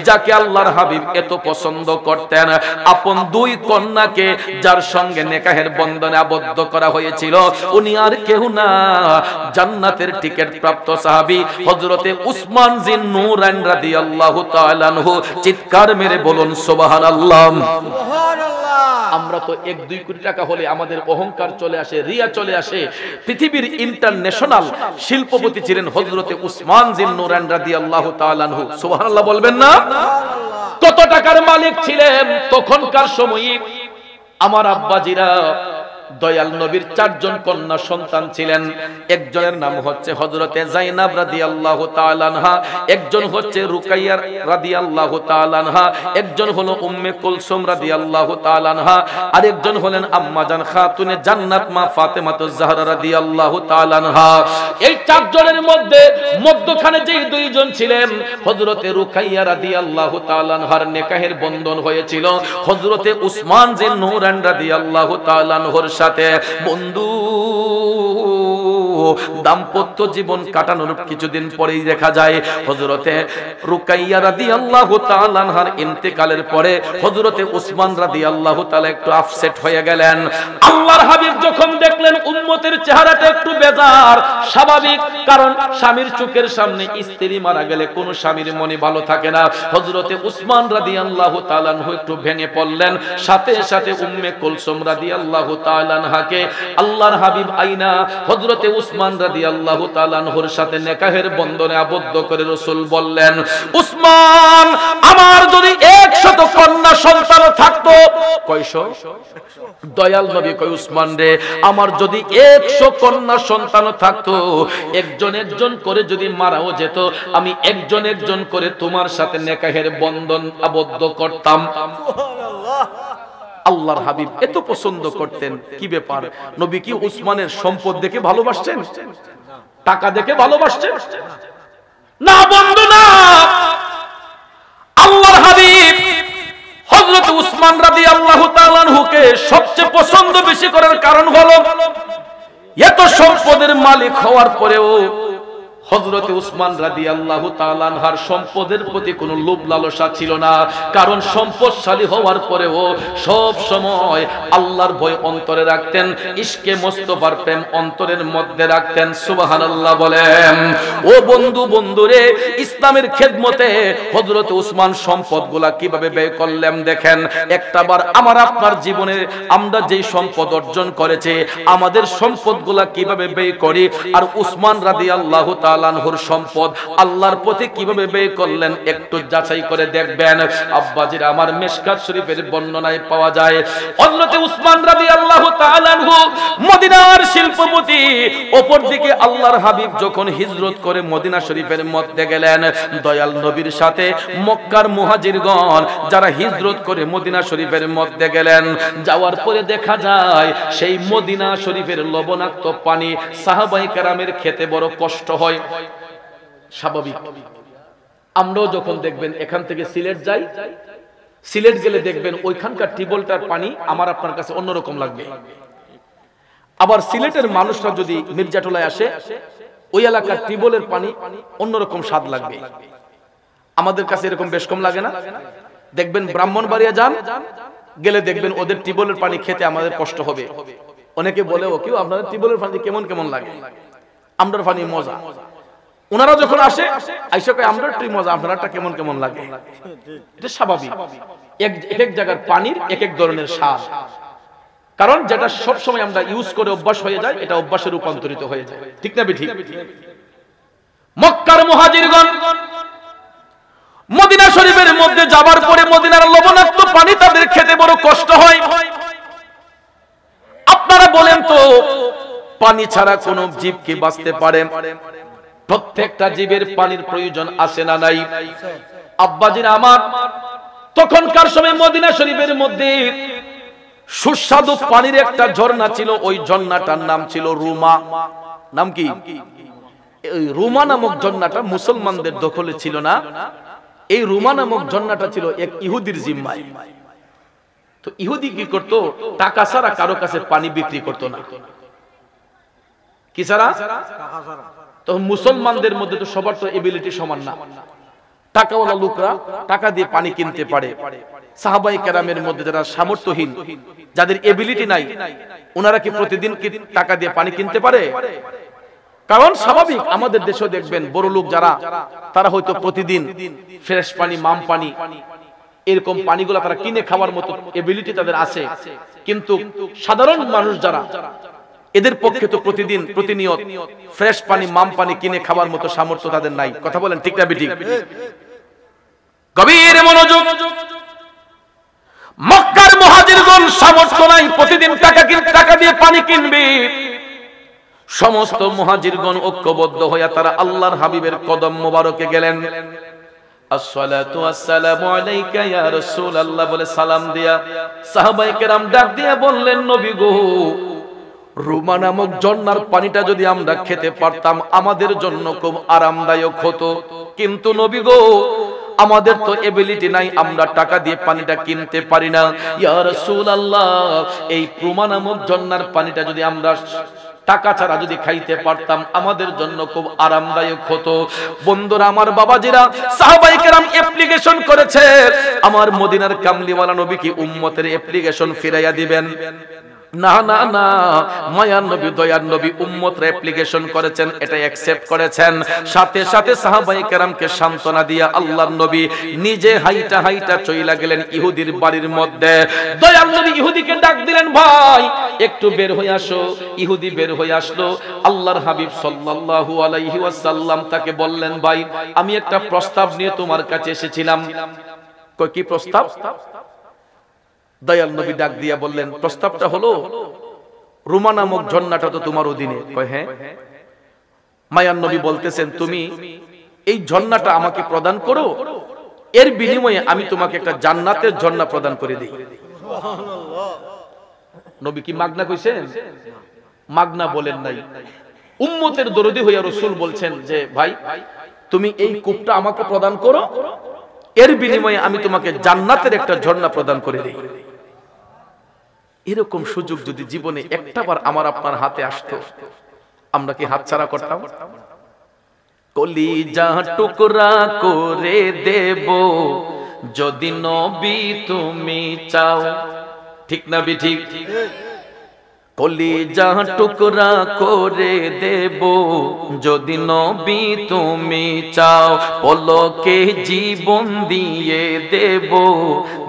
যাকে আল্লাহর হাবিব এত পছন্দ করতেন। আপন 2 কন্যাকে যার সঙ্গে নেকাহের বন্ধনে আবদ্ধ করা হয়েছিল, উনি আর কেউ না, জান্নাতের টিকিট প্রাপ্ত সাহাবী হযরতে উসমান জিন নূরান রাদিয়াল্লাহু তাআলা আনহু। চিৎকার মেরে বলুন সুবহানাল্লাহ। আমরা তো 1-2 কোটি টাকা হলে আমাদের অহংকার চলে আসে, রিয়া চলে আসে। পৃথিবীর ইন্টারন্যাশনাল শিল্পপতি ছিলেন হযরতে উসমান জিন নূরান রাদিয়াল্লাহু তাআলা আনহু। সুবহানাল্লাহ বলবেন না? কত টাকার মালিক ছিলেন তখনকার সময়ে আমার আব্বাজিরা। দয়াল নবীর চারজন কন্যা সন্তান ছিলেন। একজনের নাম হচ্ছে হযরতে যায়েনব রাদিয়াল্লাহু তাআলা আনহা, একজন হচ্ছে রুকাইয়া রাদিয়াল্লাহু তাআলা আনহা, একজন হলো উম্মে কুলসুম রাদিয়াল্লাহু তাআলা আনহা, আর একজন হলেন আম্মাজান খাতুনে জান্নাত মা ফাতেমাতুজ জাহরা রাদিয়াল্লাহু তাআলা আনহা। এই চারজনের মধ্যে মধ্যখানে যেই দুইজন ছিলেন, হযরতে রুকাইয়া রাদিয়াল্লাহু তাআলা আনহার নিকাহের বন্ধন হয়েছিল হযরতে উসমান জিন নূরান রাদিয়াল্লাহু তাআলা আনহুর সাথে। বন্ধু, দাম্পত্য জীবন কাটানোর কিছুদিন পরেই দেখা যায় হযরতে রুকাইয়া রাদিয়াল্লাহু তাআলা আনহার ইন্তেকালের পরে হযরতে উসমান রাদিয়াল্লাহু তাআলা একটু আপসেট হয়ে গেলেন। আল্লাহর হাবিব যখন দেখলেন উম্মতের চেহারাটা একটু বেজার, স্বাভাবিক, কারণ স্বামীর চোখের সামনে স্ত্রী মারা গেলে কোন স্বামীর মনে ভালো থাকে না। হযরতে উসমান রাদিয়াল্লাহু তাআলা আনহু একটু ভেঙে পড়লেন। সাথে সাথে উম্মে কুলসুম রাদিয়াল্লাহু তাআলা আনহাকে আল্লাহর হাবিব আইনা হযরতে উসমান রাদিয়াল্লাহু তাআলা আনহুর সাথে নিকাহের বন্ধনে আবদ্ধ করে রাসূল বললেন, উসমান, আমার যদি 100 কন্যা সন্তান থাকতো। কয়শো? দয়াল নবী কয়, উসমান রে, আমার যদি 100 কন্যা সন্তান থাকতো, একজন একজন করে যদি মারাও যেত, আমি একজন একজন করে তোমার সাথে নিকাহের বন্ধন আবদ্ধ করতাম। সুবহানাল্লাহ। আল্লাহর হাবিব এত পছন্দ করতেন। কি ব্যাপার, নবী কি উসমানের সম্পদ দেখে ভালোবাসছেন? টাকা দেখে ভালোবাসছেন? না বন্ধু, না। আল্লাহর হাবিব হযরত উসমান রাদিয়াল্লাহু তাআলা আনহুকে সবচেয়ে পছন্দ বেশি করার কারণ হলো, এত সম্পদের মালিক হওয়ার পরেও হযরতে উসমান রাদিয়াল্লাহু তাআলা আনহার সম্পদের প্রতি কোনো লোভ লালসা ছিল না। কারণ সম্পদশালী হওয়ার পরেও সব সময় আল্লাহর ভয় অন্তরে রাখতেন, ইশকে মুস্তাফার প্রেম অন্তরের মধ্যে রাখতেন। সুবহানাল্লাহ বলেন। ও বন্ধু, বন্ধুরে, ইসলামের খেদমতে হযরতে উসমান সম্পদগুলা কিভাবে ব্যয় করলেন দেখেন। একটাবার আমার আপনার জীবনে আমরা যেই সম্পদ অর্জন করেছে, আমাদের সম্পদগুলা কিভাবে ব্যয় করি, আর উসমান রাদিয়াল্লাহু তাআলা আনহুর সম্পদ আল্লাহর পথে কিভাবে ব্যয় করলেন একটু যাচাই করে দেখবেন। আব্বাজির আমার মিশকাত শরীফের বর্ণনায় পাওয়া যায়, হযরতে উসমান রাদিয়াল্লাহু তাআলা আনহু মদিনার শিল্পপতি, অপর দিকে আল্লাহর হাবিব যখন হিজরত করে মদিনা শরীফের মধ্যে গেলেন, দয়াল নবীর সাথে মক্কার মুহাজিরগণ যারা হিজরত করে মদিনা শরীফের মধ্যে গেলেন, যাওয়ার পরে দেখা যায় সেই মদিনা শরীফের লবণাক্ত পানি সাহাবায়ে কেরামের খেতে বড় কষ্ট হয়। স্বাভাবিক, আমরাও যখন দেখবেন এখান থেকে সিলেট যাই, সিলেট গেলে দেখবেন ওইখানকার টিউবওয়েলটার পানি আমার আপনার কাছে অন্যরকম লাগবে। আবার সিলেটের মানুষরা যদি মির্জাটোলায় আসে, ওই এলাকার টিউবওয়েলের পানি অন্যরকম স্বাদ লাগবে। আমাদের কাছে এরকম বেশ কম লাগে না? দেখবেন ব্রাহ্মণবাড়িয়া যান, গেলে দেখবেন ওদের টিউবওয়েলের পানি খেতে আমাদের কষ্ট হবে। অনেকে বলে, ও কেউ আপনাদের টিউবওয়েলের পানি কেমন কেমন লাগে, আমরার পানি মজা। ওনারা যখন আসে, আইসা কয় আমরার পানি মজা, আপনারটা কেমন কেমন লাগে। এটা স্বাভাবিক, এক এক জায়গার পানির এক এক ধরনের স্বাদ। কারণ যেটা সব সময় আমরা ইউজ করে অভ্যাস হয়ে যায়, এটা অভ্যাসে রূপান্তরিত হয়ে যায়। ঠিক না ঠিক? মক্কার মুহাজিরগণ মদিনা শরীফের মধ্যে যাবার পরে মদিনার লবণাক্ত পানি তাদের খেতে বড় কষ্ট হয়। আপনারা বলেন তো, পানি ছাড়া কোন জীব কি বাঁচতে পারে? প্রত্যেকটা জীবের পানির প্রয়োজন আছে না নাই? আব্বাজিরা আমার, তখনকার সময় মদিনা শরীফের মধ্যে সুস্বাদু পানির একটা ঝর্ণা ছিল। ওই ঝর্ণাটার নাম ছিল রুমা। নাম কি? এই রুমা নামক ঝর্ণাটা মুসলমানদের দখলে ছিল না। এই রুমা নামক ঝর্ণাটা ছিল এক ইহুদির জিম্মায়। তো ইহুদি কি করত? টাকা ছাড়া কারো কাছে পানি বিক্রি করত না। কি ছাড়া? তো মুসলমানদের মধ্যে তো সবার তো এবিলিটি সমান না। টাকাওয়ালা লোকরা টাকা দিয়ে পানি কিনতে পারে। সাহাবায়ে কেরামের মধ্যে যারা সামর্থ্যহীন, যাদের এবিলিটি নাই, ওনারা কি প্রতিদিন কি টাকা দিয়ে পানি কিনতে পারে? কারণ স্বাভাবিক, আমাদের দেশেও দেখবেন বড় লোক যারা, তারা হয়তো প্রতিদিন ফ্রেশ পানি, মাম পানি, এরকম পানিগুলো তারা কিনে খাওয়ার মতো এবিলিটি তাদের আছে। কিন্তু সাধারণ মানুষ যারা, এদের পক্ষে তো প্রতিদিন প্রতিনিয়ত ফ্রেশ পানি, মাম পানি কিনে খাওয়ার মতো সামর্থ্য তাদের নাই। কথা বলেন ঠিক না বেঠিক? গভীর মনোযোগ। মক্কার মুহাজিরগণ সামর্থ্য নাই প্রতিদিন টাকা দিয়ে পানি কিনবি। সমস্ত মুহাজিরগণ ঐক্যবদ্ধ হইয়া তারা আল্লাহর হাবিবের কদম মোবারকে গেলেন। আসসালাতু ওয়াসসালামু আলাইকা ইয়া রাসূলুল্লাহ বলে সালাম দিয়া সাহাবায়ে কেরাম ডাক দিয়া বললেন, নবী গো, রুমা নামক ঝর্ণার পানিটা যদি আমরা খেতে পারতাম আমাদের জন্য খুব আরামদায়ক হতো, কিন্তু নবী গো আমাদের তো এবিলিটি নাই, আমরা টাকা দিয়ে পানিটা কিনতে পারি না। ইয়া রাসূলুল্লাহ, এই রুমা নামক ঝর্ণার পানিটা যদি আমরা টাকা ছাড়া যদি খাইতে পারতাম আমাদের জন্য খুব আরামদায়ক হতো। বন্ধুরা আমার, বাবাজিরা, সাহাবায়ে কেরাম অ্যাপ্লিকেশন করেছে, আমার মদিনার কামলিওয়ালা নবী কি উম্মতের অ্যাপ্লিকেশন ফিরাইয়া দিবেন? না না না, মায়ার নবী, দয়ার নবী উম্মতরা অ্যাপ্লিকেশন করেছেন, এটা অ্যাকসেপ্ট করেছেন। সাথে সাথে সাহাবায়ে কেরামকে সান্ত্বনা দিয়া আল্লাহর নবী নিজে হাইটা হাইটা চইলা গেলেন ইহুদির বাড়ির মধ্যে। দয়ার নবী ইহুদিকে ডাক দিলেন, ভাই একটু বের হয়ে আসো। ইহুদি বের হয়ে আসলো। আল্লাহর হাবিব সাল্লাল্লাহু আলাইহি ওয়াসাল্লাম তাকে বললেন, ভাই আমি একটা প্রস্তাব নিয়ে তোমার কাছে এসেছিলাম। কই কি প্রস্তাব? দয়াল নবী ডাক দিয়া বললেন, প্রস্তাবটা হলো রুমা নামক ঝর্ণাটা তো তোমার অধীনে। কয় হ্যাঁ। মায়ার নবী বলতেছেন, তুমি এই ঝর্ণাটা আমাকে প্রদান করো, এর বিনিময়ে আমি তোমাকে একটা জান্নাতের ঝর্ণা প্রদান করে দেই। নবী কি মাগনা কইছেন? মাগনা বলেন নাই। উম্মতের দরদি হইয়া রাসূল বলছেন যে ভাই তুমি এই কূপটা আমাকে প্রদান করো, এর বিনিময়ে আমি তোমাকে জান্নাতের একটা ঝর্ণা প্রদান করে দেই। এরকম সুযোগ যদি জীবনে একটাবার আমার আপনার হাতে আসতো, আমরা কি হাতছাড়া করতাম? কলিজা টুকরা করে দেব যদি নবী তুমি চাও। ঠিক না ঠিক? কলিজা টুকরা করে দেব যদি নবী তুমি চাও, পলকে জীবন দিয়ে দেব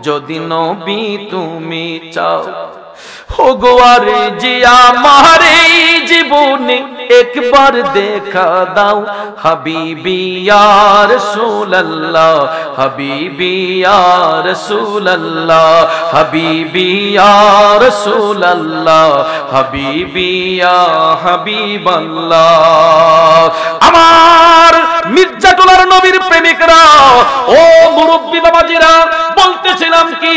যদি নবী তুমি চাও। ওগো আরে জিয়া মারে জীবনে একবার দেখা দাও, হাবিবি ইয়া রাসূলুল্লাহ, হাবিবি ইয়া রাসূলুল্লাহ, হাবিবি ইয়া রাসূলুল্লাহ, হাবিবি ইয়া হাবিবাল্লাহ। আমার মির্জাটুলার নবীর প্রেমিকরা, ও মুরব্বি বাবাজিরা, বলতেছিলাম কি,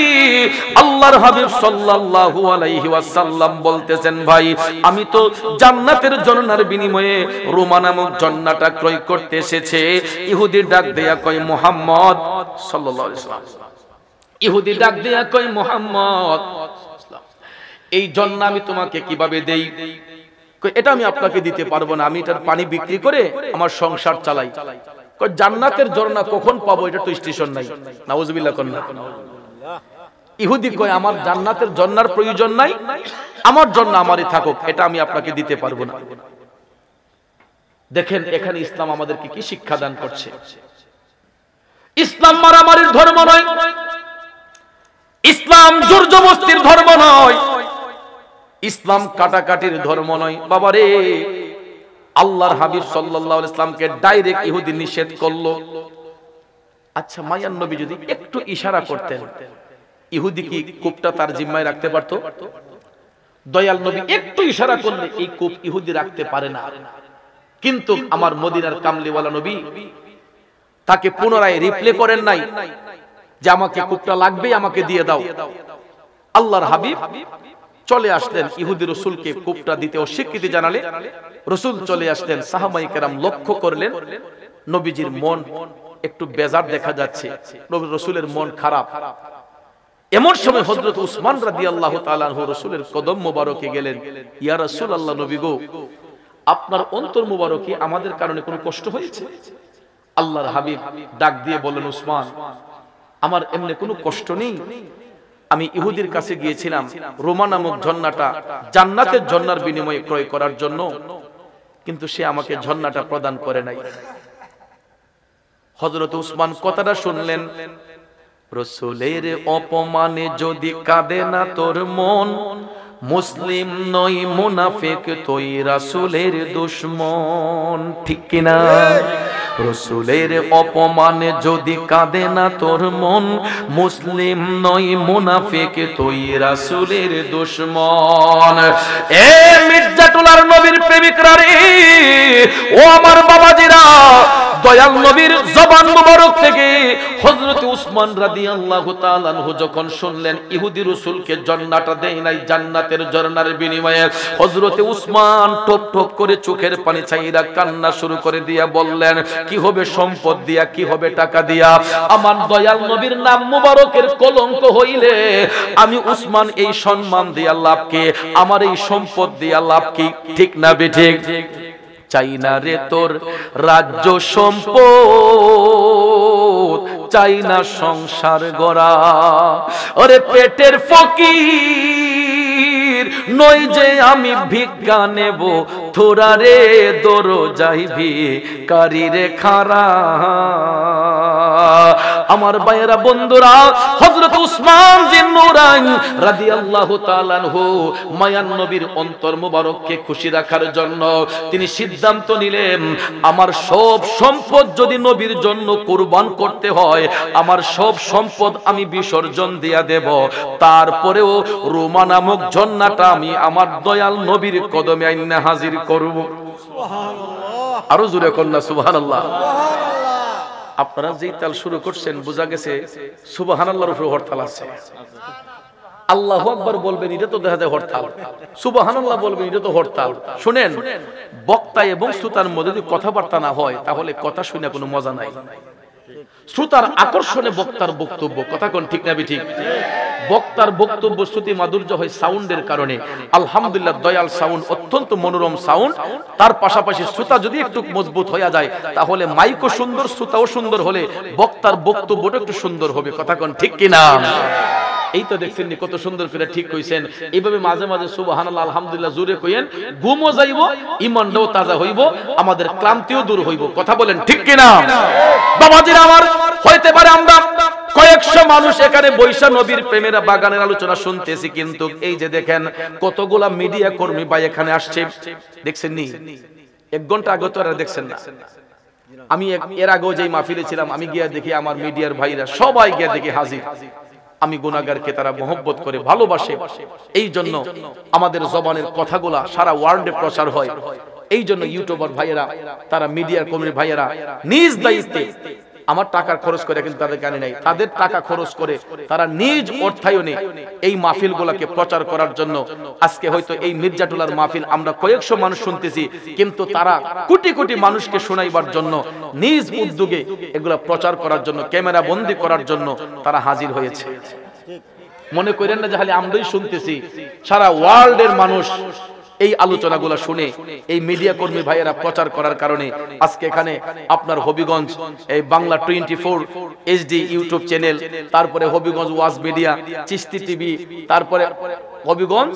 আল্লাহর হাবিব সাল্লাল্লাহু আলাইহি ওয়াসাল্লাম বলতেছেন, ভাই আমি তো জান্নাতের ঝর্ণার বিনিময়ে রুমা নামক ঝর্ণাটা ক্রয় করতে এসেছে। ইহুদি ডাক দেয়া কয়, মুহাম্মদ সাল্লাল্লাহু আলাইহি ওয়াসাল্লাম, ইহুদি ডাক দেয়া কয়, মুহাম্মদ এই ঝর্ণা আমি তোমাকে কিভাবে দেই? এটা আমি আপনাকে দিতে পারবো না, আমি এটার পানি বিক্রি করে আমার সংসার চালাই। জান্নাতের ঝর্ণা কখন পাবো, এটা তো স্টেশন নাই। নাউজুবিল্লাহ কন্না। ইহুদি কয়, আমার জান্নাতের ঝর্ণার প্রয়োজন নাই, আমার জন্য আমারই থাকুক, এটা আমি আপনাকে দিতে পারবো না। দেখেন এখানে ইসলাম আমাদেরকে কি শিক্ষা দান করছে। ইসলাম মারামারির ধর্ম নয়, ইসলাম জোর জবরদস্তির ধর্ম নয়, ইসলাম কাটাকাটির ধর্ম নয়। বাবারে, আল্লাহর হাবিব সাল্লাল্লাহু আলাইহি ওয়াসাল্লামকে ডাইরেক্ট ইহুদি নিষেধ করলো। আচ্ছা, মায়ার নবী যদি একটু ইশারা করতেন, ইহুদি কি কূপটা তার জিম্মায় রাখতে পারতো? দয়াল নবী একটু ইশারা করলে এই কূপ ইহুদি রাখতে পারে না। কিন্তু আমার মদিনার কামলিওয়ালা নবী তাকে পুনরায় রিপ্লে করেন নাই যে আমাকে কূপটা লাগবে, আমাকে দিয়ে দাও। আল্লাহর হাবিব চলে আসলেন, ইহুদি রাসূলকে কূপটা দিতে অস্বীকৃতি জানালে রাসূল চলে আসলেন। সাহাবায়ে কেরাম লক্ষ্য করলেন নবীজির মন একটু বেজার দেখা যাচ্ছে, নবী রাসূলের মন খারাপ। এমন সময় হযরত উসমান রাদিয়াল্লাহু তাআলা আনহু রাসূলের কদম মোবারকে গেলেন। ইয়া রাসূলুল্লাহ, নবী গো, আপনার অন্তর মোবারকে আমাদের কারণে কোনো কষ্ট হয়েছে? আল্লাহর হাবিব ডাক দিয়ে বলেন, উসমান, আমার এমনি কোনো কষ্ট নেই। আমি ইহুদির কাছে গিয়েছিলাম রোমা নামক ঝর্ণাটা জান্নাতের ঝর্ণার বিনিময়ে ক্রয় করার জন্য, কিন্তু সে আমাকে ঝর্ণাটা প্রদান করে নাই। হযরত উসমান কথাটা শুনলেন, রাসূলের অপমানে যদি কাঁদে না তোর মন, মুসলিম নই মুনাফিক তুই রাসূলের দুশমন। ঠিক কিনা? রসুলের অপমানে যদি কাঁদে না তোর মন, মুসলিম নয় মুনাফিক তুই রাসূলের দুশমন। এ মির্জাটুলার নবীর প্রেমিকরা রে, ও আমার বাবাজিরা, দয়াল নবীর জবান মুবারক থেকে হযরত উসমান রাদিয়াল্লাহু তাআলা আনহু যখন শুনলেন ইহুদি রাসূলকে জান্নাতটা দেয় নাই জান্নাতের ঝর্ণার বিনিময়ে, হযরত উসমান টপ টপ করে চোখের পানি ছাইরা কান্না শুরু করে দিয়া বললেন, কি হবে সম্পদ দিয়া, কি হবে টাকা দিয়া, আমার দয়াল নবীর নাম মুবারকের কলঙ্ক হইলে আমি উসমান এই সম্মান দিয়া লাভ কি, আমার এই সম্পদ দিয়া লাভ কি? ঠিক না বেঠিক? চাই না রে তোর রাজ্য সম্পদ, চাই না সংসার গড়া, ওরে পেটের ফকির নই যে আমি ভিক্ষা নেব, তোরা রে দরো যাইবি কারি রে খারা। আমার ভাইয়েরা বন্ধুরা, হযরত উসমান জিন্নুরাইন রাদিয়াল্লাহু তাআলা আনহু মায়ান নবীর অন্তর মোবারককে খুশি রাখার জন্য তিনি সিদ্ধান্ত নিলেন, আমার সব সম্পদ যদি নবীর জন্য কুরবান করতে হয়, আমার সব সম্পদ আমি বিসর্জন দিয়া দেব, তারপরেও রোমা নামক ঝর্ণাটা আমি আমার দয়াল নবীর কদমে আইনা হাজির করব। সুবহানাল্লাহ, আরো জোরে কন্যা সুবহানাল্লাহ। আপনারা যেই তাল শুরু করছেন বোঝা গেছে সুবহানাল্লাহর উপর হরতাল আছে। আল্লাহু আকবার বলবেন, এটা তো দেখা যায় হরতাল। সুবহানাল্লাহ বলবেন, এটা তো হরতাল। শুনেন, বক্তা এবং শ্রোতার মধ্যে যদি কথাবার্তা না হয় তাহলে কথা শুনে কোনো মজা নাই। শ্রোতার আকর্ষণে বক্তার বক্তব্য, কথা কোন ঠিক না ঠিক? বক্তার বক্তব্য শ্রুতি মাধুর্য হয় সাউন্ডের কারণে। আলহামদুলিল্লাহ, দয়াল সাউন্ড, অত্যন্ত মনোরম সাউন্ড। তার পাশাপাশি শ্রোতা যদি একটু মজবুত হয়ে যায় তাহলে মাইকও সুন্দর, শ্রোতাও সুন্দর হলে বক্তার বক্তব্যটা একটু সুন্দর হবে, কথা কোন ঠিক কিনা? এই তো দেখছেন কত সুন্দর করে ঠিক কইছেন। এইভাবে মাঝে মাঝে সুবহানাল্লাহ আলহামদুলিল্লাহ জোরে কইেন, ঘুমও যাইব, ঈমানটাও তাজা হইব, আমাদের ক্লান্তিও দূর হইব, কথা বলেন ঠিক কিনা? বাবাজিরা আমার, হইতে পারে আমরা কয়েকশো মানুষ এখানে বৈশা নবীর প্রেমের বাগানের আলোচনা শুনতেছি, কিন্তু এই যে দেখেন কতগুলা মিডিয়া কর্মী ভাই এখানে আসছে, দেখছেন নি? 1 ঘন্টা আগে তো আর দেখছেন না। আমি এর আগেও যেই মাহফিলে ছিলাম, আমি গিয়া দেখি আমার মিডিয়ার ভাইরা সবাই গিয়া দেখি হাজির। আমি গুনাহগারকে তারা মহব্বত করে ভালোবাসে, এই জন্য আমাদের জবানের কথাগুলা সারা ওয়ার্ল্ডে প্রচার হয়। এই জন্য ইউটিউবার ভাইয়েরা, তারা মিডিয়ার কর্মীর ভাইয়েরা নিজ দায়িত্বে, আমার টাকার খরচ করে কিন্তু তাদের কানে নাই, তাদের টাকা খরচ করে তারা নিজ অর্থায়নে এই মাহফিলগুলোকে প্রচার করার জন্য, আজকে হয়তো এই মির্জাটুলার মাহফিল আমরা কয়েকশো মানুষ শুনতেছি, কিন্তু তারা কোটি কোটি মানুষকে শোনাইবার জন্য নিজ উদ্যোগে এগুলা প্রচার করার জন্য, ক্যামেরা বন্দী করার জন্য তারা হাজির হয়েছে। মনে করেন না যে খালি আমরাই শুনতেছি, সারা ওয়ার্ল্ডের মানুষ এই আলোচনাগুলো শুনে এই মিডিয়া কর্মী ভাইয়েরা প্রচার করার কারণে আজকে এখানে আপনার হবিগঞ্জ এই বাংলা 24 HD ইউটিউব চ্যানেল, তারপরে হবিগঞ্জ ওয়াজ মিডিয়া, চিস্তি টিভি, তারপরে হবিগঞ্জ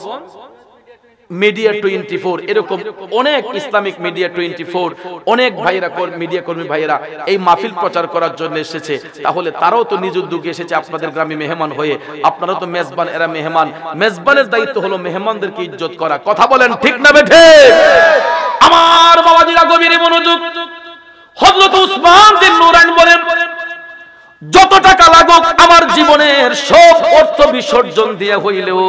মিডিয়া 24, এরকম অনেক ইসলামিক মিডিয়া 24, অনেক ভাইয়েরা মিডিয়া কর্মী ভাইয়েরা এই মাহফিল প্রচার করার জন্য এসেছে। তাহলে তারাও তো নিজ উদ্যোগে এসেছে আপনাদের গ্রামে মেহমান হয়ে। আপনারাও তো মেজবান, এরা মেহমান। মেজবানের দায়িত্ব হলো মেহমানদেরকে ইজ্জত করা, কথা বলেন ঠিক না বেঠে? আমার বাবাজিরা গভীরে মনোযোগ। হযরত উসমান বিন নুরাইন বলেন, যত টাকা লাগুক আমার জীবনের সব অর্থ বিসর্জন দিয়ে হইলেও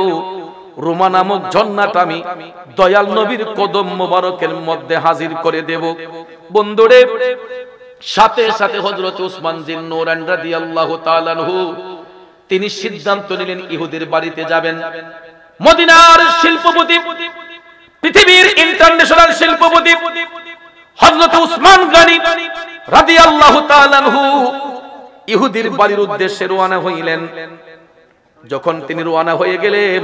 রোমা নামক ঝর্ণাটা আমি দয়াল নবীর কদম মোবারকের মধ্যে হাজির করে দেব। বন্ধুরে, সাথে সাথে হযরত উসমান বিন নুরাইন রাদিয়াল্লাহু তাআলা আনহু তিনি সিদ্ধান্ত নিলেন ইহুদির বাড়িতে যাবেন। মদিনার শিল্পপতি, পৃথিবীর ইন্টারন্যাশনাল শিল্পপতি হযরত উসমান গনি রাদিয়াল্লাহু তাআলা আনহু ইহুদির বাড়ির উদ্দেশ্যে রওনা হইলেন। যখন তিনি রওনা হয়ে গেলেন,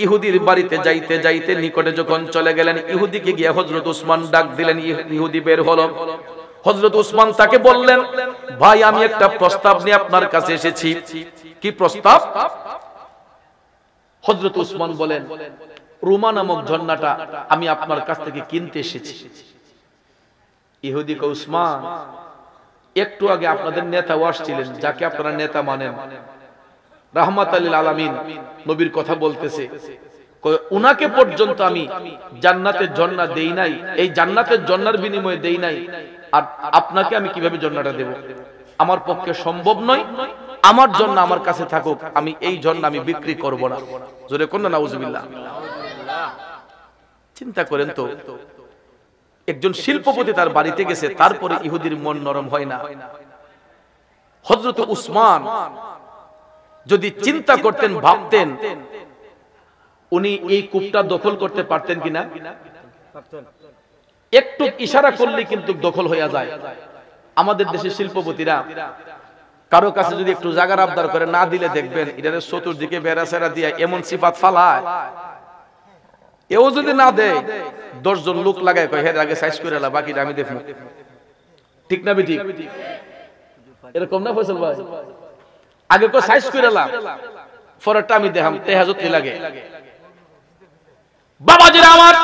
ইহুদির বাড়িতে যাইতে যাইতে নিকটে যখন চলে গেলেন, ইহুদিকে গিয়ে হযরত উসমান ডাক দিলেন। ইহুদি বের হলো। হযরত উসমান তাকে বললেন, ভাই আমি একটা প্রস্তাব নিয়ে আপনার কাছে এসেছি। কি প্রস্তাব? হযরত উসমান বলেন, রোমা নামক ঝর্ণাটা আমি আপনার কাছ থেকে কিনতে এসেছি। ইহুদি কয়, উসমান একটু আগে আপনাদের নেতা আসছিলেন, যাকে আপনারা নেতা মানেন, রাহমাতাল লিল আলামিন, নবীর কথা বলতেছে, উনাকে পর্যন্ত আমি জান্নাতের ঝর্ণা দেই নাই, এই জান্নাতের ঝর্ণার বিনিময়ে দেই নাই, আর আপনাকে আমি কিভাবে ঝর্ণাটা দেব? আমার পক্ষে সম্ভব নয়। আমার জন্য আমার কাছে থাকুক, আমি এই ঝর্ণা আমি বিক্রি করব না। জোরে কোন নাউজুবিল্লাহ। চিন্তা করেন তো, একজন শিল্পপতি তার বাড়িতে গেছে, তারপরে ইহুদির মন নরম হয় না। হযরত উসমান যদি চিন্তা করতেন, ভাবতেন, উনি এই কূপটা দখল করতে পারতেন কিনা? একটু ইশারা করলে কিন্তু দখল হয়ে যায়। আমাদের দেশের শিল্পপতিরা কারো কাছে যদি একটু জায়গার আবদার করে, না দিলে দেখবেন এটার চতুর্দিকে বেড়া-সেরা দিয়ে এমন সিফাত ফালায়, এও যদি না দেয় 10 জন লোক লাগায় কয় এর আগে সাইজ করে এলা, বাকিটা আমি দেখব। ঠিক না বেঠিক? এরকম না ফয়সাল ভাই? আগে কয় সাইজ করে এলা, পরেরটা আমি দেখাম, তেহাজত কি লাগে। বাবাজিরা আমার,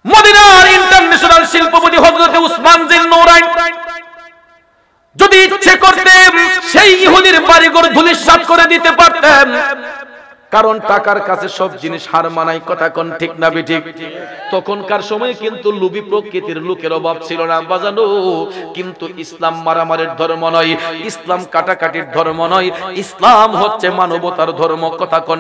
মদিনার ইন্টারন্যাশনাল শিল্পপতি হযরত উসমান জিন নূরাইন যদি ইচ্ছে করতেন সেই ইহুদির বাড়িঘর ধুলিস্যাৎ করে দিতে পারতেন, কারণ টাকার কাছে সব জিনিস হার মানায়। কথা কোন ঠিক না বেঠিক? তখনকার সময় কিন্তু লোভী প্রকৃতির লোকের অভাব ছিল না বাজানো। কিন্তু ইসলাম মারামারির ধর্ম নয়, ইসলাম কাটাকাটির ধর্ম নয়, ইসলাম হচ্ছে মানবতার ধর্ম। কথা কোন?